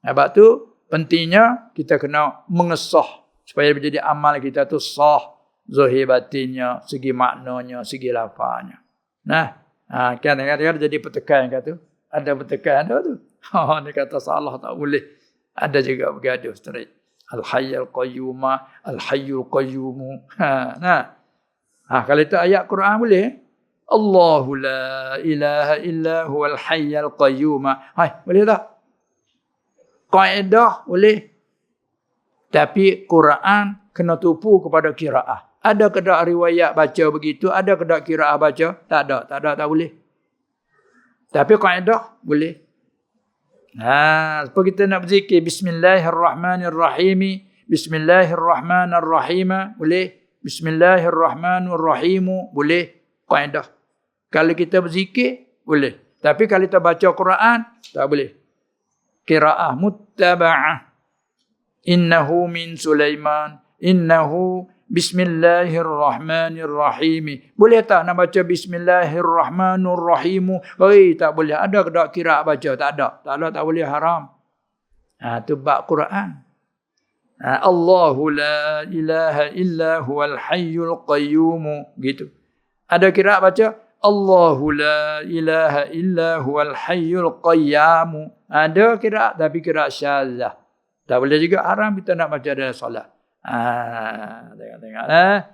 Sebab tu pentingnya kita kena mengesah supaya menjadi amal kita tu sah, zahir batinnya, segi maknanya, segi lafaznya. Kadang-kadang jadi pertekan kata, ada pertekan ada tu. Ni kata salah tak boleh. Ada juga bergaduh straight. Al-Hayyul Qayyum, Al-Hayyul Qayyum. Kalau itu ayat Quran boleh. Allahu la ilaha illa huwal hayyul qayyum. Boleh tak? Kaedah boleh. Tapi Quran kena tupu kepada qiraah. Ada ke tak riwayat baca begitu? Ada ke tak qiraah baca? Tak ada, tak boleh. Tapi kaedah boleh. Sebab kita nak berzikir Bismillahirrahmanirrahim. Bismillahirrahmanirrahim. Boleh. Bismillahirrahmanirrahim. Boleh. Kaedah. Kalau kita berzikir, boleh. Tapi kalau kita baca Quran, tak boleh. Qiraah muttaba'ah. Innahu min Sulaiman. Innahu Bismillahirrahmanirrahim. Boleh tak nak baca Bismillahirrahmanirrahim? Tak boleh. Ada ke tak qiraat baca? Tak ada. Tak boleh, haram. Tu bab Quran. Allahu la ilaha illa huwal hayyul qayyum. Gitu. Ada qiraat baca Allahu la ilaha illa huwal hayyul qayyum. Ada qiraat tapi qiraat syadzah. Tak boleh juga, haram kita nak baca dalam solat. Tengok.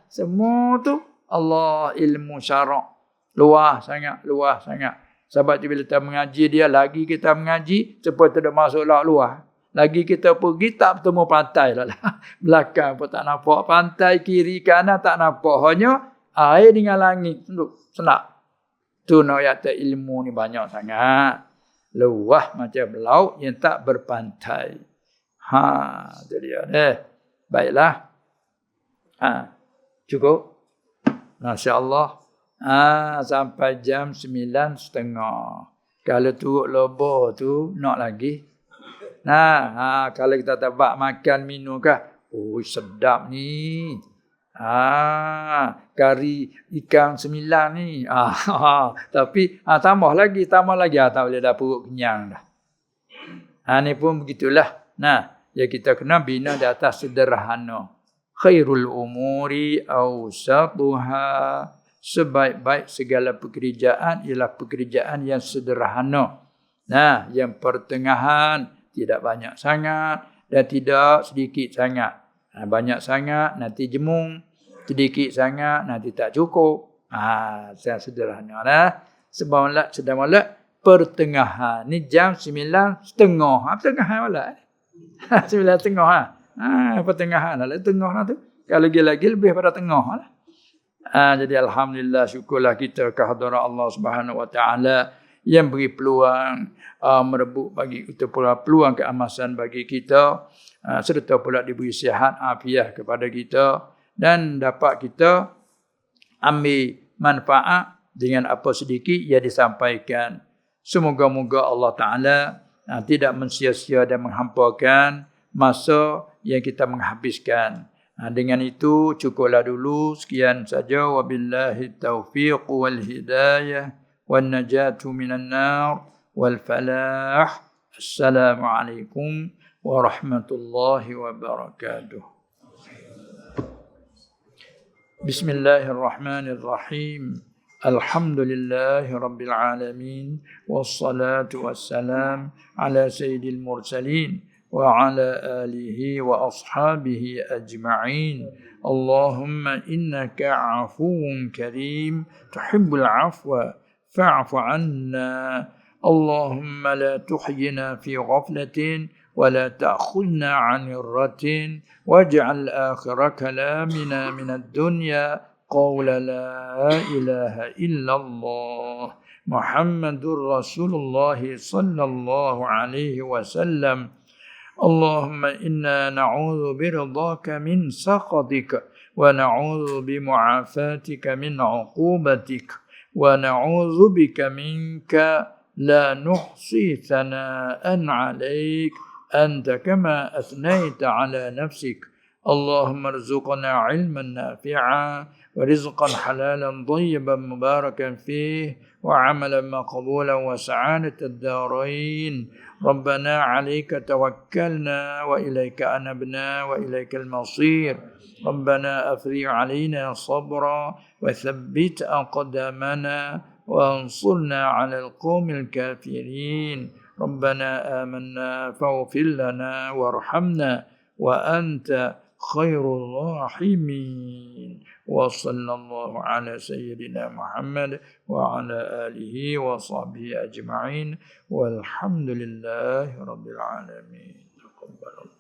Semua tu Allah ilmu syarak. Luas sangat. Sebab tu bila kita mengaji dia, lagi kita mengaji, cepat tidak masuk luas. Lagi kita pergi tak bertemu pantai lah. Belakang pun tak nampak pantai, kiri kanan tak nampak. Hanya air dengan langit. Senang. Tu nak ayat ilmu ni banyak sangat. Luas macam laut yang tak berpantai. Tu dia. Baiklah. Cukup. Masya-Allah. Sampai jam 9:30. Kalau turut lobo tu nak lagi. Kalau kita tak bak makan minum kah? Sedap ni. Kari ikan 9 ni. Tapi tambah lagi. Tak boleh dah perut kenyang dah. Ni pun begitulah. Ya kita kena bina di atas sederhana. Khairul umuri awsatuha. Sebaik-baik segala pekerjaan ialah pekerjaan yang sederhana. Yang pertengahan tidak banyak sangat dan tidak sedikit sangat. Banyak sangat nanti jemung, sedikit sangat nanti tak cukup. Saya sederhana. Sebab sedang pertengahan. Ni jam 9:30. Pertengahan malam. 9:30. Pertengahan lah. Tengah tu. Kalau lagi lebih pada tengah lah. Jadi alhamdulillah, syukurlah kita kehadrat Allah Subhanahu Wa Taala yang beri peluang merebut bagi kita pula peluang keemasan bagi kita, serta pula diberi sihat afiat kepada kita dan dapat kita ambil manfaat dengan apa sedikit yang disampaikan. Semoga-moga Allah Taala tidak mensia-sia dan menghampakan masa yang kita menghabiskan. Dengan itu cukuplah dulu. Sekian saja. Wabillahi taufiq wal hidayah wan najatu minan nar wal falah. Assalamualaikum warahmatullahi wabarakatuh. Bismillahirrahmanirrahim. Alhamdulillahi rabbil alamin. Wassalatu wassalam ala sayyidil mursalin وعلى آله وأصحابه أجمعين. اللهم إنك عفو كريم تحب العفو فاعف عنا. اللهم لا تحينا في غفلة ولا تأخذنا عن غرة واجعل آخر كلامنا من الدنيا قول لا إله إلا الله محمد رسول الله صلى الله عليه وسلم. اللهم إنا نعوذ برضاك من سخطك ونعوذ بمعافاتك من عقوبتك ونعوذ بك منك لا نحصي ثناء عليك أنت كما أثنيت على نفسك. اللهم ارزقنا علما نافعا ورزقا حلالا طيبا مباركا فيه وعملا مقبولا وسعادة الدارين. ربنا عليك توكلنا وإليك أنبنا وإليك المصير. ربنا أفرغ علينا صبرا وثبت أقدامنا وانصرنا على القوم الكافرين. ربنا آمنا فاغفر لنا وارحمنا وأنت خير الراحمين. وصلى الله على سيدنا محمد وعلى آله وصحبه أجمعين والحمد لله رب العالمين. تقبل الله.